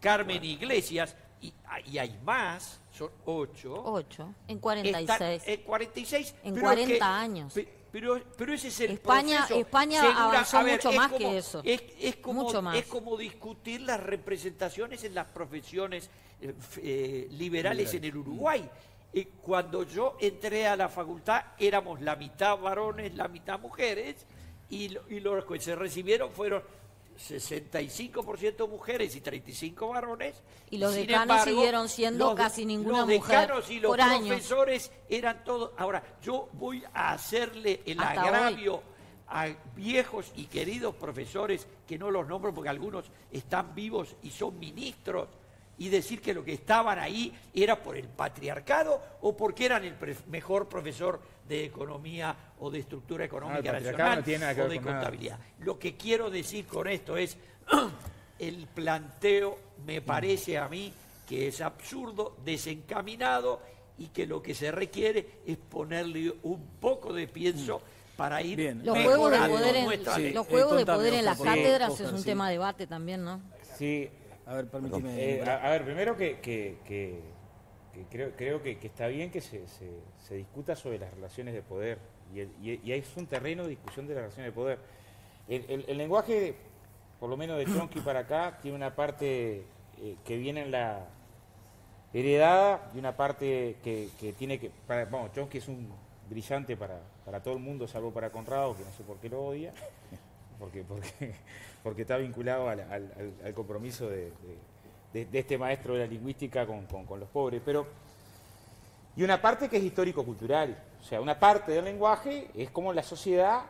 Carmen Iglesias, y hay más, son 8. 8, en 46. En 46. En 40 años. Pero ese es el España, proceso. España avanzó mucho más que eso. Mucho más. Es como discutir las representaciones en las profesiones liberales en el Uruguay. Cuando yo entré a la facultad éramos la mitad varones, la mitad mujeres, y los que se recibieron fueron 65% mujeres y 35 varones. Y los Sin decanos embargo, siguieron siendo casi ninguna mujer. Los decanos y los por años. profesores eran todos. Ahora, yo voy a hacerle el Hasta agravio hoy a viejos y queridos profesores, que no los nombro porque algunos están vivos y son ministros, y decir que lo que estaban ahí era por el patriarcado o porque eran el mejor profesor de economía o de estructura económica nacional no tiene nada que o ver de con nada. contabilidad. Lo que quiero decir con esto es, el planteo me parece a mí que es absurdo, desencaminado, y que lo que se requiere es ponerle un poco de pienso para ir Bien. Los juegos de mejorando poder nuestra ley. los juegos de poder en las Oscar, cátedras Oscar, es un sí. tema de debate también, ¿no? Sí. A ver, permíteme. A ver, primero que creo que está bien que se discuta sobre las relaciones de poder, y es un terreno de discusión de las relaciones de poder. El lenguaje, por lo menos de Chomsky para acá, tiene una parte que viene en la heredada y una parte que tiene que... Bueno, Chomsky es un brillante para todo el mundo, salvo para Conrado, que no sé por qué lo odia, porque está vinculado al compromiso de este maestro de la lingüística con los pobres. Y una parte que es histórico-cultural, o sea, una parte del lenguaje es como la sociedad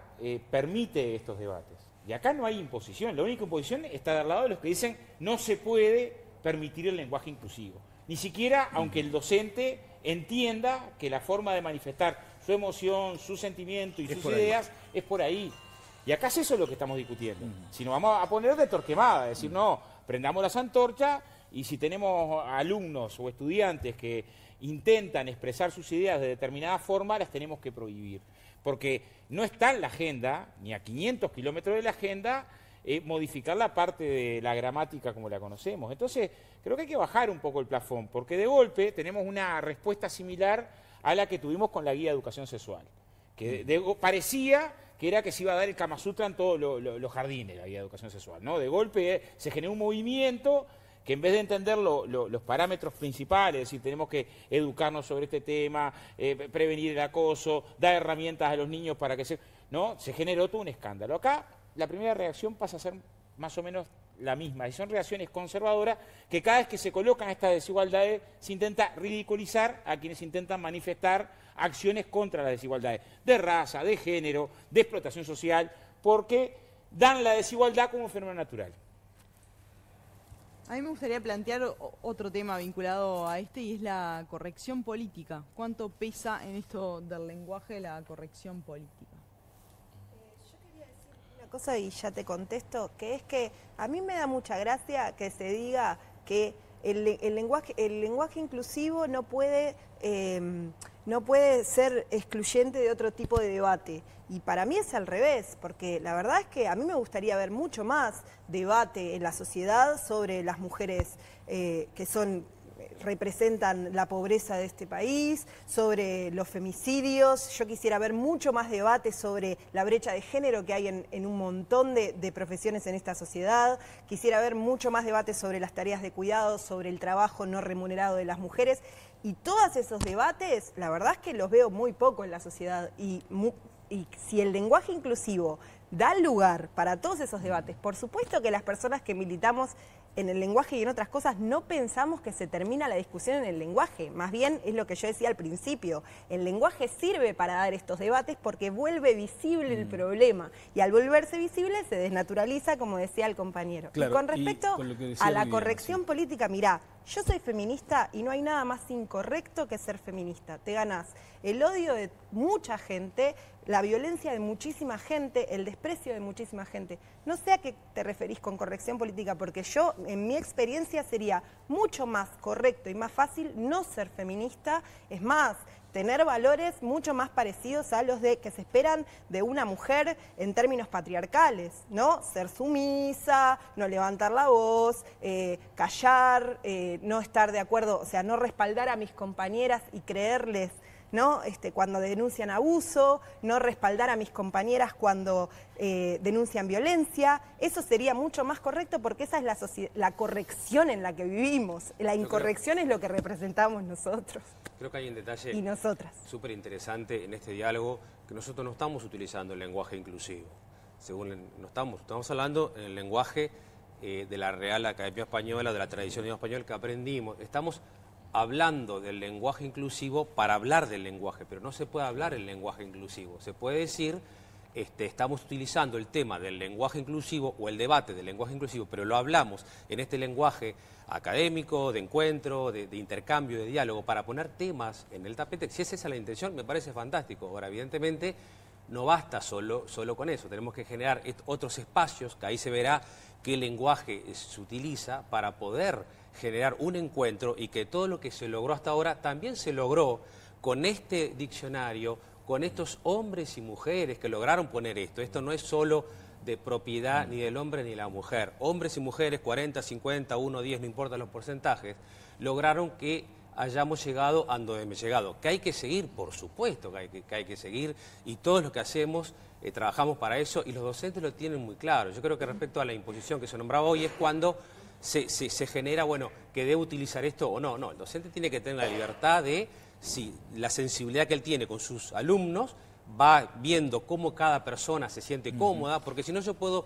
permite estos debates. Y acá no hay imposición, la única imposición está del lado de los que dicen no se puede permitir el lenguaje inclusivo. Ni siquiera, aunque el docente entienda que la forma de manifestar su emoción, su sentimiento y sus ideas es por ahí. Y acá es eso lo que estamos discutiendo. Si nos vamos a poner de Torquemada, decir, no, prendamos las antorchas, y si tenemos alumnos o estudiantes que intentan expresar sus ideas de determinada forma, las tenemos que prohibir. Porque no está en la agenda, ni a 500 kilómetros de la agenda, modificar la parte de la gramática como la conocemos. Entonces, creo que hay que bajar un poco el plafón, porque de golpe tenemos una respuesta similar a la que tuvimos con la guía de educación sexual, que parecía que era que se iba a dar el Kama Sutra en todos los jardines, la guía de educación sexual, ¿no? De golpe se generó un movimiento que en vez de entender los parámetros principales, es decir, tenemos que educarnos sobre este tema, prevenir el acoso, dar herramientas a los niños para que no, se generó todo un escándalo. Acá la primera reacción pasa a ser más o menos la misma, y son reacciones conservadoras que cada vez que se colocan estas desigualdades se intenta ridiculizar a quienes intentan manifestar acciones contra las desigualdades, de raza, de género, de explotación social, porque dan la desigualdad como un fenómeno natural. A mí me gustaría plantear otro tema vinculado a este, y es la corrección política. ¿Cuánto pesa en esto del lenguaje la corrección política? cosa y ya te contesto, que es que a mí me da mucha gracia que se diga que el lenguaje inclusivo no puede ser excluyente de otro tipo de debate. Y para mí es al revés, porque la verdad es que a mí me gustaría ver mucho más debate en la sociedad sobre las mujeres que representan la pobreza de este país, sobre los femicidios. Yo quisiera ver mucho más debate sobre la brecha de género que hay en un montón de profesiones en esta sociedad. Quisiera ver mucho más debate sobre las tareas de cuidado, sobre el trabajo no remunerado de las mujeres. Y todos esos debates, la verdad es que los veo muy poco en la sociedad. Y si el lenguaje inclusivo da lugar para todos esos debates, por supuesto que las personas que militamos en el lenguaje y en otras cosas no pensamos que se termina la discusión en el lenguaje. Más bien es lo que yo decía al principio. El lenguaje sirve para dar estos debates porque vuelve visible el problema. Y al volverse visible se desnaturaliza, como decía el compañero. Claro, y con respecto a la corrección política, mirá, yo soy feminista y no hay nada más incorrecto que ser feminista. Te ganás el odio de mucha gente, la violencia de muchísima gente, el desprecio de muchísima gente. No sé a qué te referís con corrección política, porque yo, en mi experiencia, sería mucho más correcto y más fácil no ser feminista. Es más, tener valores mucho más parecidos a los que se esperan de una mujer en términos patriarcales, ¿no? Ser sumisa, no levantar la voz, callar, no estar de acuerdo, o sea, no respaldar a mis compañeras y creerles, ¿no? Cuando denuncian abuso, no respaldar a mis compañeras cuando denuncian violencia. Eso sería mucho más correcto porque esa es la corrección en la que vivimos. La incorrección es lo que representamos nosotros. Creo que hay un detalle y nosotras súper interesante en este diálogo, que nosotros no estamos utilizando el lenguaje inclusivo. Estamos hablando en el lenguaje de la Real Academia Española, de la tradición española que aprendimos. Estamos hablando del lenguaje inclusivo para hablar del lenguaje, pero no se puede hablar el lenguaje inclusivo. Se puede decir, estamos utilizando el tema del lenguaje inclusivo o el debate del lenguaje inclusivo, pero lo hablamos en este lenguaje académico, de encuentro, de intercambio, de diálogo, para poner temas en el tapete. Si es esa la intención, me parece fantástico. Ahora, evidentemente, no basta solo con eso. Tenemos que generar otros espacios, que ahí se verá qué lenguaje se utiliza para poder generar un encuentro y que todo lo que se logró hasta ahora también se logró con este diccionario, con estos hombres y mujeres que lograron poner esto. Esto no es solo de propiedad ni del hombre ni de la mujer. Hombres y mujeres, 40, 50, 1, 10, no importan los porcentajes, lograron que hayamos llegado a donde hemos llegado. Que hay que seguir, por supuesto que hay que seguir, y todos los que hacemos trabajamos para eso, y los docentes lo tienen muy claro. Yo creo que respecto a la imposición que se nombraba hoy es cuando se genera, bueno, que debe utilizar esto o no. No, el docente tiene que tener la libertad de, si la sensibilidad que él tiene con sus alumnos, va viendo cómo cada persona se siente cómoda, porque si no yo puedo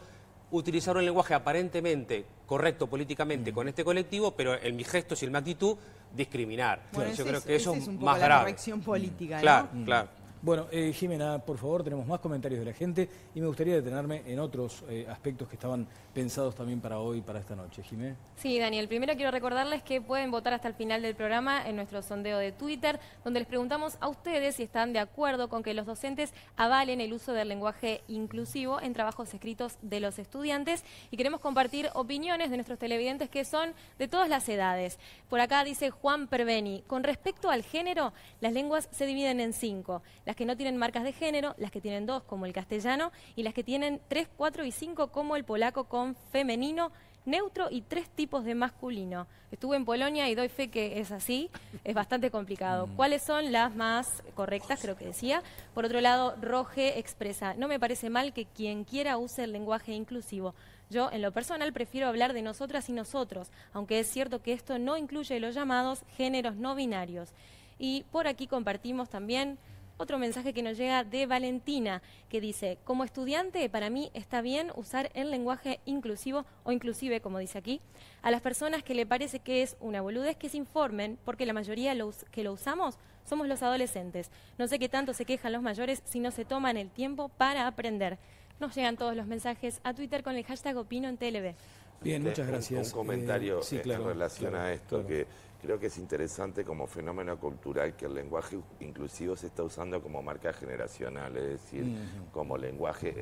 utilizar un lenguaje aparentemente correcto políticamente con este colectivo, pero en mis gestos y en mi actitud discriminar. Bueno, yo creo que eso es un poco más la grave. corrección política, Claro, ¿no? claro. Bueno, Jimena, por favor, tenemos más comentarios de la gente y me gustaría detenerme en otros aspectos que estaban pensados también para hoy, para esta noche. Jimé. Sí, Daniel, primero quiero recordarles que pueden votar hasta el final del programa en nuestro sondeo de Twitter, donde les preguntamos a ustedes si están de acuerdo con que los docentes avalen el uso del lenguaje inclusivo en trabajos escritos de los estudiantes, y queremos compartir opiniones de nuestros televidentes que son de todas las edades. Por acá dice Juan Perveni: con respecto al género, las lenguas se dividen en 5. Las que no tienen marcas de género, las que tienen 2 como el castellano, y las que tienen 3, 4 y 5 como el polaco con femenino, neutro y 3 tipos de masculino. Estuve en Polonia y doy fe que es así, es bastante complicado. ¿Cuáles son las más correctas? Creo que decía. Por otro lado, Roge expresa: no me parece mal que quien quiera use el lenguaje inclusivo. Yo, en lo personal, prefiero hablar de nosotras y nosotros, aunque es cierto que esto no incluye los llamados géneros no binarios. Y por aquí compartimos también otro mensaje que nos llega de Valentina, que dice: como estudiante, para mí está bien usar el lenguaje inclusivo, o inclusive, como dice aquí. A las personas que le parece que es una boludez, que se informen, porque la mayoría que lo usamos somos los adolescentes. No sé qué tanto se quejan los mayores si no se toman el tiempo para aprender. Nos llegan todos los mensajes a Twitter con el hashtag Opino en TLB. Bien, muchas gracias. Un comentario sí, claro, en relación a esto, claro. que creo que es interesante como fenómeno cultural que el lenguaje inclusivo se está usando como marca generacional, es decir, como lenguaje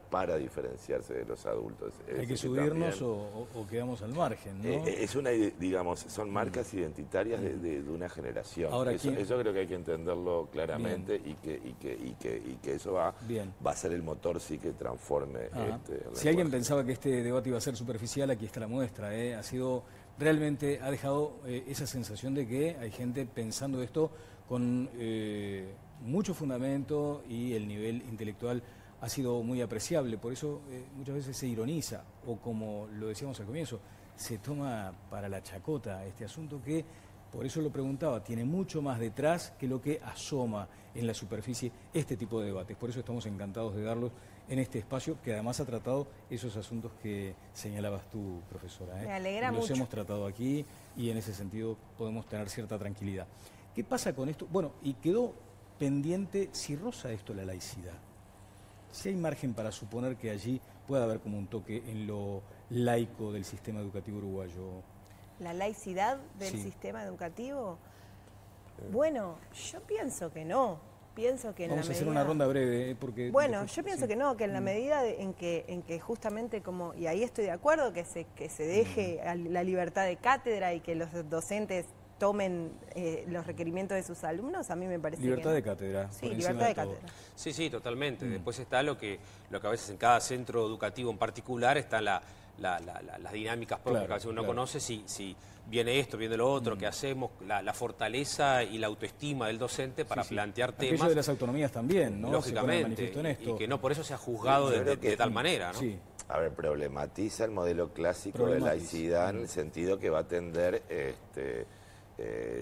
para diferenciarse de los adultos. Hay que subirnos o quedamos al margen, ¿no? Es una, digamos, son marcas identitarias de una generación. Ahora, eso creo que hay que entenderlo claramente y que eso va a ser el motor sí que transforme. Si alguien pensaba que este debate iba a ser superficial, aquí está la muestra. Ha sido realmente, ha dejado esa sensación de que hay gente pensando esto con mucho fundamento y el nivel intelectual ha sido muy apreciable. Por eso muchas veces se ironiza, o como lo decíamos al comienzo, se toma para la chacota este asunto que, por eso lo preguntaba, tiene mucho más detrás que lo que asoma en la superficie este tipo de debates. Por eso estamos encantados de darlos en este espacio, que además ha tratado esos asuntos que señalabas tú, profesora. Me alegra mucho. Los hemos tratado aquí y en ese sentido podemos tener cierta tranquilidad. ¿Qué pasa con esto? Bueno, y quedó pendiente si roza esto la laicidad. Si hay margen para suponer que allí pueda haber como un toque en lo laico del sistema educativo uruguayo. ¿La laicidad del sistema educativo? Bueno, yo pienso que no. Pienso que vamos a hacer una ronda breve, porque... Bueno, yo pienso que no, que en la medida en que justamente como, y ahí estoy de acuerdo, que se deje la libertad de cátedra y que los docentes tomen los requerimientos de sus alumnos, a mí me parece libertad que de cátedra. Sí, libertad de cátedra. Sí, sí, totalmente. Después está lo que a veces en cada centro educativo en particular están las dinámicas propias que a veces uno conoce, si viene esto, viene lo otro, qué hacemos, la fortaleza y la autoestima del docente para plantear temas. Aquello de las autonomías también, ¿no? Lógicamente, y que no por eso sea juzgado de tal manera, ¿no? Sí. A ver, problematiza el modelo clásico de laicidad en el sentido que va a tender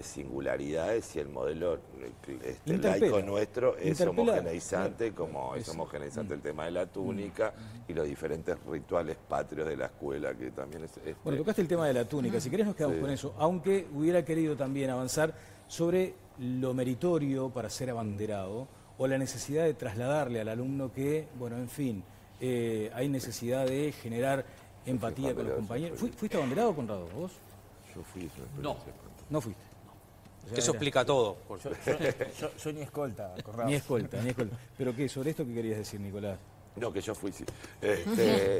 singularidades y el modelo laico nuestro es homogeneizante, como es homogeneizante el tema de la túnica y los diferentes rituales patrios de la escuela, que también es... Bueno, tocaste el tema de la túnica, si querés nos quedamos con eso, aunque hubiera querido también avanzar sobre lo meritorio para ser abanderado o la necesidad de trasladarle al alumno que, bueno, en fin, hay necesidad de generar empatía con los compañeros. ¿Fuiste abanderado, Conrado, vos? Yo fui. No fuiste. O sea, eso explica todo. Yo ni escolta, Conrado. Ni escolta. ¿Pero qué? ¿Sobre esto qué querías decir, Nicolás? No, que yo fui, sí.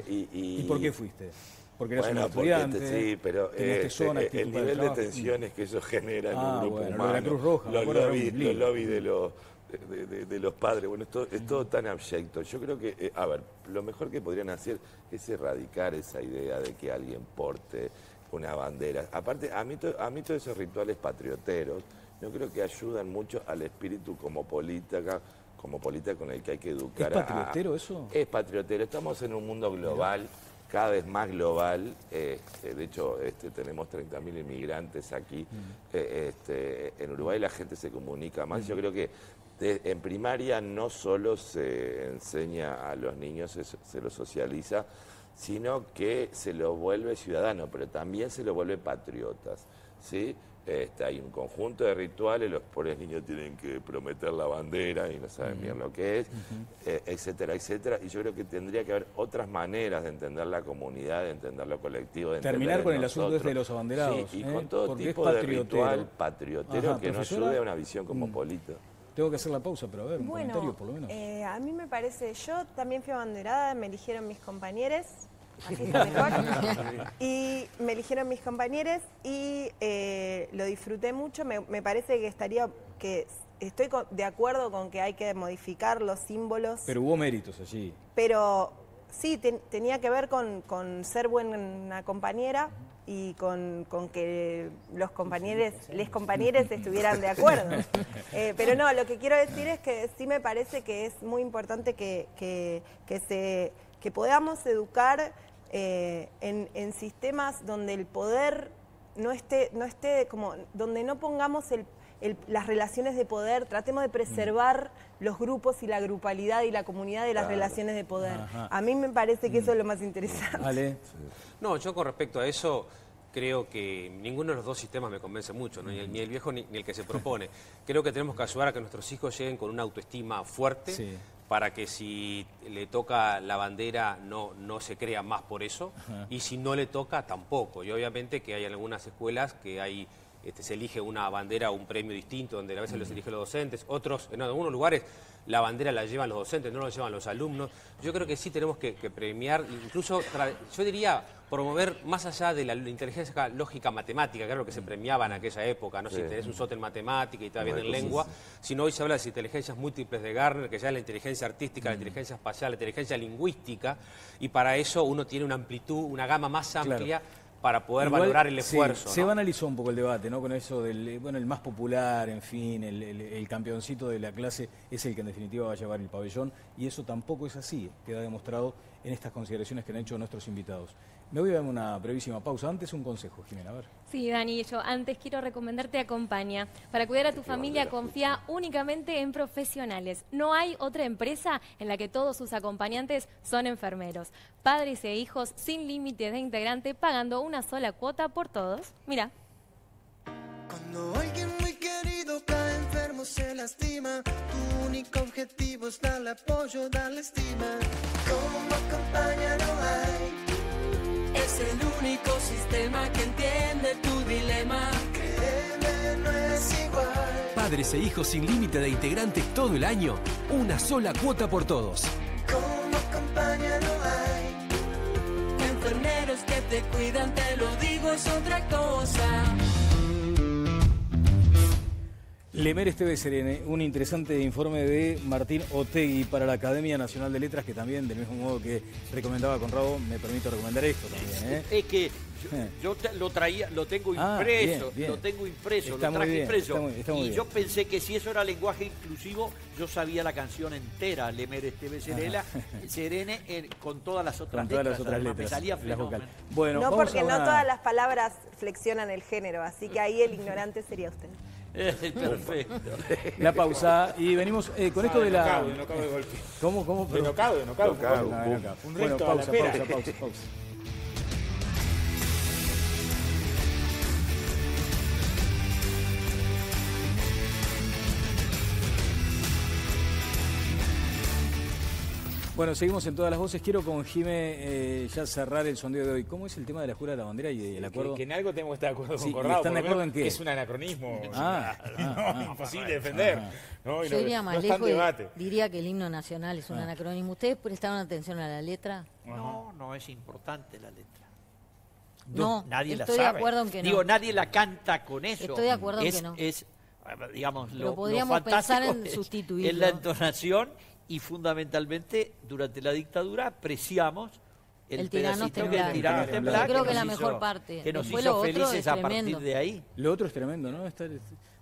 ¿Y por qué fuiste? Porque eras un estudiante, sí, pero el nivel de tensiones que eso genera en un grupo humano, lo de la Cruz Roja, los lobbies de los padres, bueno, es todo tan abyecto. Yo creo que, a ver, lo mejor que podrían hacer es erradicar esa idea de que alguien porte una bandera. Aparte, a mí todos esos rituales patrioteros, yo creo que ayudan mucho al espíritu cosmopolita con el que hay que educar. ¿Es patriotero eso? Es patriotero. Estamos en un mundo global, cada vez más global. De hecho, tenemos 30.000 inmigrantes aquí. En Uruguay la gente se comunica más. Yo creo que en primaria no solo se enseña a los niños, se los socializa, sino que se lo vuelve ciudadano, pero también se lo vuelve patriotas, ¿sí? Hay un conjunto de rituales, los pobres niños tienen que prometer la bandera y no saben bien lo que es, etcétera, etcétera. Y yo creo que tendría que haber otras maneras de entender la comunidad, de entender lo colectivo, de terminar con el asunto de los abanderados. Sí, y con todo tipo de ritual patriotero que nos ayude a una visión cosmopolita. Tengo que hacer la pausa, pero a ver, un comentario por lo menos. A mí me parece, yo también fui abanderada, me eligieron mis compañeros, así está mejor, y me eligieron mis compañeros y lo disfruté mucho, me parece que estoy de acuerdo con que hay que modificar los símbolos. Pero hubo méritos allí. Pero sí, tenía que ver con ser buena compañera y con que les compañeros estuvieran de acuerdo. Pero no, lo que quiero decir es que sí me parece que es muy importante que podamos educar en sistemas donde el poder no esté como, donde no pongamos las relaciones de poder, tratemos de preservar los grupos y la grupalidad y la comunidad de las relaciones de poder. A mí me parece que eso es lo más interesante. Vale. No, yo con respecto a eso creo que ninguno de los dos sistemas me convence mucho, ¿no? ni el viejo ni el que se propone. Creo que tenemos que ayudar a que nuestros hijos lleguen con una autoestima fuerte, para que si le toca la bandera no se crea más por eso, y si no le toca tampoco. Y obviamente que hay algunas escuelas que hay se elige una bandera o un premio distinto, donde a veces los eligen los docentes, otros, en algunos lugares, la bandera la llevan los docentes, no la llevan los alumnos. Yo creo que sí tenemos que premiar, incluso, yo diría, promover más allá de la inteligencia lógica matemática, que era lo que se premiaba en aquella época, no sé si tenés un SOT en matemática y te va bien en lengua, sino hoy se habla de las inteligencias múltiples de Garner, que ya es la inteligencia artística, la inteligencia espacial, la inteligencia lingüística, y para eso uno tiene una amplitud, una gama más amplia para poder valorar el esfuerzo. Se banalizó un poco el debate, ¿no? Con eso del, bueno, el más popular, en fin, el campeoncito de la clase es el que en definitiva va a llevar el pabellón, y eso tampoco es así, queda demostrado en estas consideraciones que han hecho nuestros invitados. Me voy a dar una brevísima pausa. Antes un consejo, Jimena, a ver. Sí, Dani, yo antes quiero recomendarte Acompaña. Para cuidar a tu familia, confía únicamente en profesionales. No hay otra empresa en la que todos sus acompañantes son enfermeros. Padres e hijos sin límites de integrante, pagando una sola cuota por todos. Mira. Cuando alguien muy querido cae enfermo, se lastima, tu único objetivo es darle apoyo, darle estima. Como Acompaña no hay. Es el único sistema que entiende tu dilema. Créeme, no es igual. Padres e hijos sin límite de integrantes todo el año. Una sola cuota por todos. Como Acompaña no hay. Enfermeros que te cuidan, te lo digo, es otra cosa. Lemer Esteve Serene, un interesante informe de Martín Otegui para la Academia Nacional de Letras, que también, del mismo modo que recomendaba Conrado, me permito recomendar esto también. Es que yo lo traía, lo tengo impreso, bien. Lo tengo impreso, Está lo traje impreso. Está muy y bien. yo pensé que si eso era lenguaje inclusivo, yo sabía la canción entera, Lemer Esteve Serene, con todas las otras letras. Me salía fenomenal. Bueno, no, porque no todas las palabras flexionan el género, así que ahí el ignorante sería usted. Perfecto. La pausa y venimos con esto de la... De nocao de golpe. ¿Cómo? De nocao. Un bueno, pausa. Bueno, seguimos en todas las voces. Quiero con Jimé ya cerrar el sondeo de hoy. ¿Cómo es el tema de la jura de la bandera y el acuerdo? Que en algo tenemos que estar de acuerdo con Sí, Conrado. ¿están de acuerdo en qué? Es un anacronismo. Imposible de Ah. defender. ¿no? Yo iría más no está en lejos debate. y diría que el himno nacional es un anacronismo. ¿Ustedes prestaron atención a la letra? No es importante la letra. No, nadie estoy la sabe. de acuerdo en que no. Digo, nadie la canta con eso. Estoy de acuerdo en que no. Digamos, Pero lo podríamos pensar fantástico en es sustituirlo. la entonación y fundamentalmente durante la dictadura apreciamos el tirano pedacito temblar. que el tirano temblar. Yo creo que nos la hizo- mejor parte. Que nos Después hizo lo otro felices es a partir tremendo. de ahí. Lo otro es tremendo, ¿no?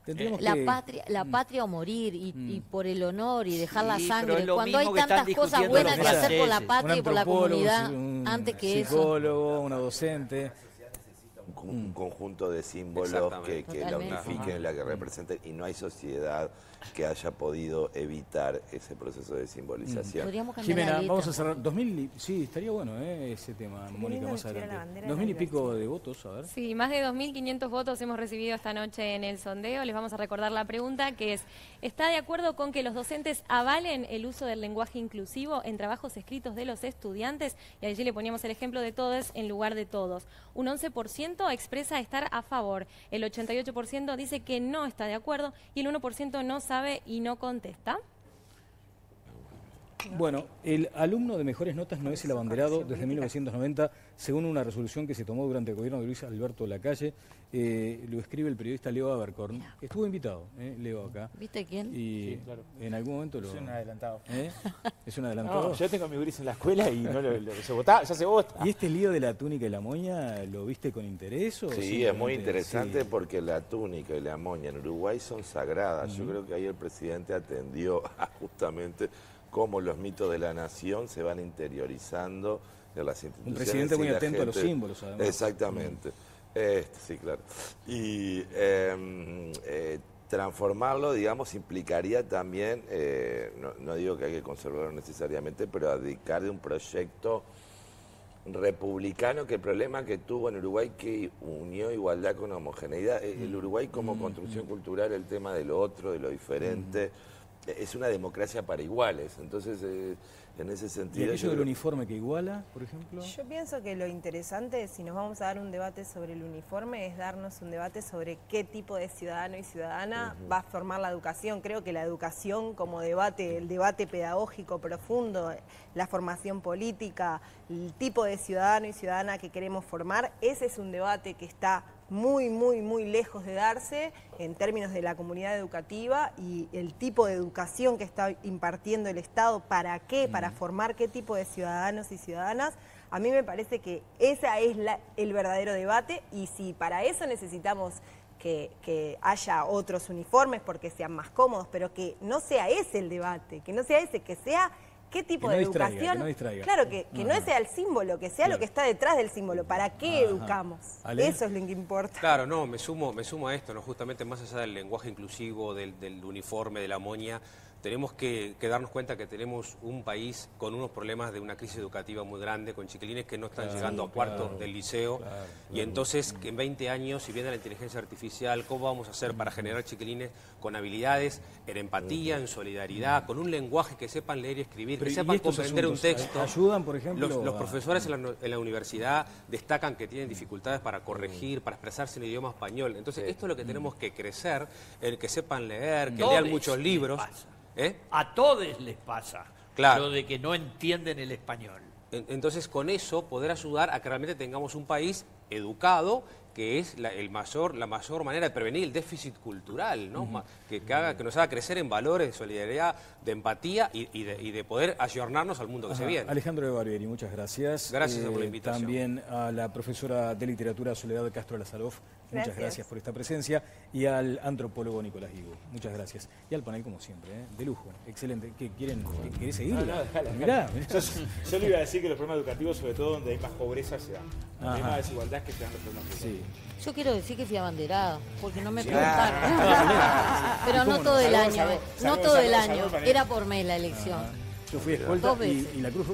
Tendríamos La que... patria o morir y por el honor y dejar la Sí, sangre. pero es lo Cuando hay mismo que están tantas cosas discutiendo buenas los que hacer por la franceses. patria y por la comunidad un antes que eso. psicólogo, una docente. Un conjunto de símbolos que la Totalmente. unifiquen, la que representen, y no hay sociedad que haya podido evitar ese proceso de simbolización. Podríamos cambiar la Jimena, letra. vamos a cerrar. 2000, sí, estaría bueno ese tema, Mónica, más adelante. 2000 y pico de votos, a ver. Sí, más de 2.500 votos hemos recibido esta noche en el sondeo. Les vamos a recordar la pregunta, que es: ¿está de acuerdo con que los docentes avalen el uso del lenguaje inclusivo en trabajos escritos de los estudiantes? Y allí le poníamos el ejemplo de todos en lugar de todos. Un 11% expresa estar a favor, el 88% dice que no está de acuerdo y el 1% no sabe y no contesta. Bueno, el alumno de mejores notas no es el abanderado desde 1990, según una resolución que se tomó durante el gobierno de Luis Alberto Lacalle. Lo escribe el periodista Leo Abercorn, que estuvo invitado, Leo, acá. ¿Viste quién? Y Sí, claro. en algún momento lo... Es un adelantado. ¿Es un adelantado? No, yo tengo a mi gurís en la escuela y no se vota, ya se vota. ¿Y este lío de la túnica y la moña lo viste con interés? O Sí, es muy simplemente- interesante sí. porque la túnica y la moña en Uruguay son sagradas. Yo creo que ahí el presidente atendió a justamente cómo los mitos de la nación se van interiorizando en las instituciones. Un presidente muy y la atento a los gente- símbolos, además. Exactamente. Sí, claro. Y transformarlo, digamos, implicaría también, no digo que hay que conservarlo necesariamente, pero abdicar de un proyecto republicano, que el problema que tuvo en Uruguay que unió igualdad con homogeneidad. El Uruguay como construcción cultural, el tema de lo otro, de lo diferente, es una democracia para iguales. Entonces, en ese sentido... ¿Y aquello del uniforme que iguala, por ejemplo? Yo pienso que lo interesante, si nos vamos a dar un debate sobre el uniforme, es darnos un debate sobre qué tipo de ciudadano y ciudadana va a formar la educación. Creo que la educación como debate, el debate pedagógico profundo, la formación política, el tipo de ciudadano y ciudadana que queremos formar, ese es un debate que está muy, muy, muy lejos de darse en términos de la comunidad educativa y el tipo de educación que está impartiendo el Estado, ¿para qué? Para formar qué tipo de ciudadanos y ciudadanas. A mí me parece que ese es el verdadero debate, y si para eso necesitamos que haya otros uniformes porque sean más cómodos, pero que no sea ese el debate, que no sea ese, que sea... ¿Qué tipo de educación? Que no distraiga. Claro, que no sea el símbolo, que sea lo que está detrás del símbolo. ¿Para qué educamos? ¿Ale? Eso es lo que importa. Claro, no, me sumo a esto, ¿no? Justamente más allá del lenguaje inclusivo, del uniforme, de la moña, tenemos que darnos cuenta que tenemos un país con unos problemas de una crisis educativa muy grande, con chiquilines que no están llegando a cuarto del liceo, y entonces que en 20 años, si viene la inteligencia artificial, ¿cómo vamos a hacer para generar chiquilines con habilidades en empatía, en solidaridad, con un lenguaje que sepan leer y escribir, que sepan comprender un texto? ¿Ayudan, por ejemplo? Los profesores en la universidad destacan que tienen dificultades para corregir, para expresarse en idioma español. Entonces, esto es lo que tenemos que crecer, el que sepan leer, que lean muchos libros. A todos les pasa, claro, lo de que no entienden el español. Entonces, con eso, poder ayudar a que realmente tengamos un país educado, que es la mayor manera de prevenir el déficit cultural, ¿no? Que nos haga crecer en valores de solidaridad, de empatía y de poder ayornarnos al mundo que se viene. Alejandro de Barbieri, muchas gracias. Gracias por la invitación. También a la profesora de literatura Soledad de Castro Lazaroff, muchas gracias por esta presencia. Y al antropólogo Nicolás Guigo, muchas gracias. Y al panel, como siempre, de lujo, excelente. ¿Querés seguirlo? Mirá. Yo le iba a decir que los problemas educativos, sobre todo donde hay más pobreza, se dan. Los problemas de desigualdad que se dan los problemas educativos. Yo quiero decir que fui abanderada, porque no me preguntaron. Pero no todo el año, no todo el año. Era por mes la elección. Yo fui escolta y la Cruz...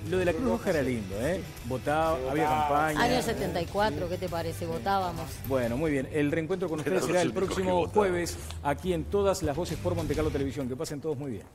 Lo de la Cruz Roja era lindo, ¿eh? Votaba, había campaña. Año 74, ¿qué te parece? Votábamos. Bueno, muy bien. El reencuentro con ustedes será el próximo jueves, aquí en Todas las Voces por Monte Carlo Televisión. Que pasen todos muy bien.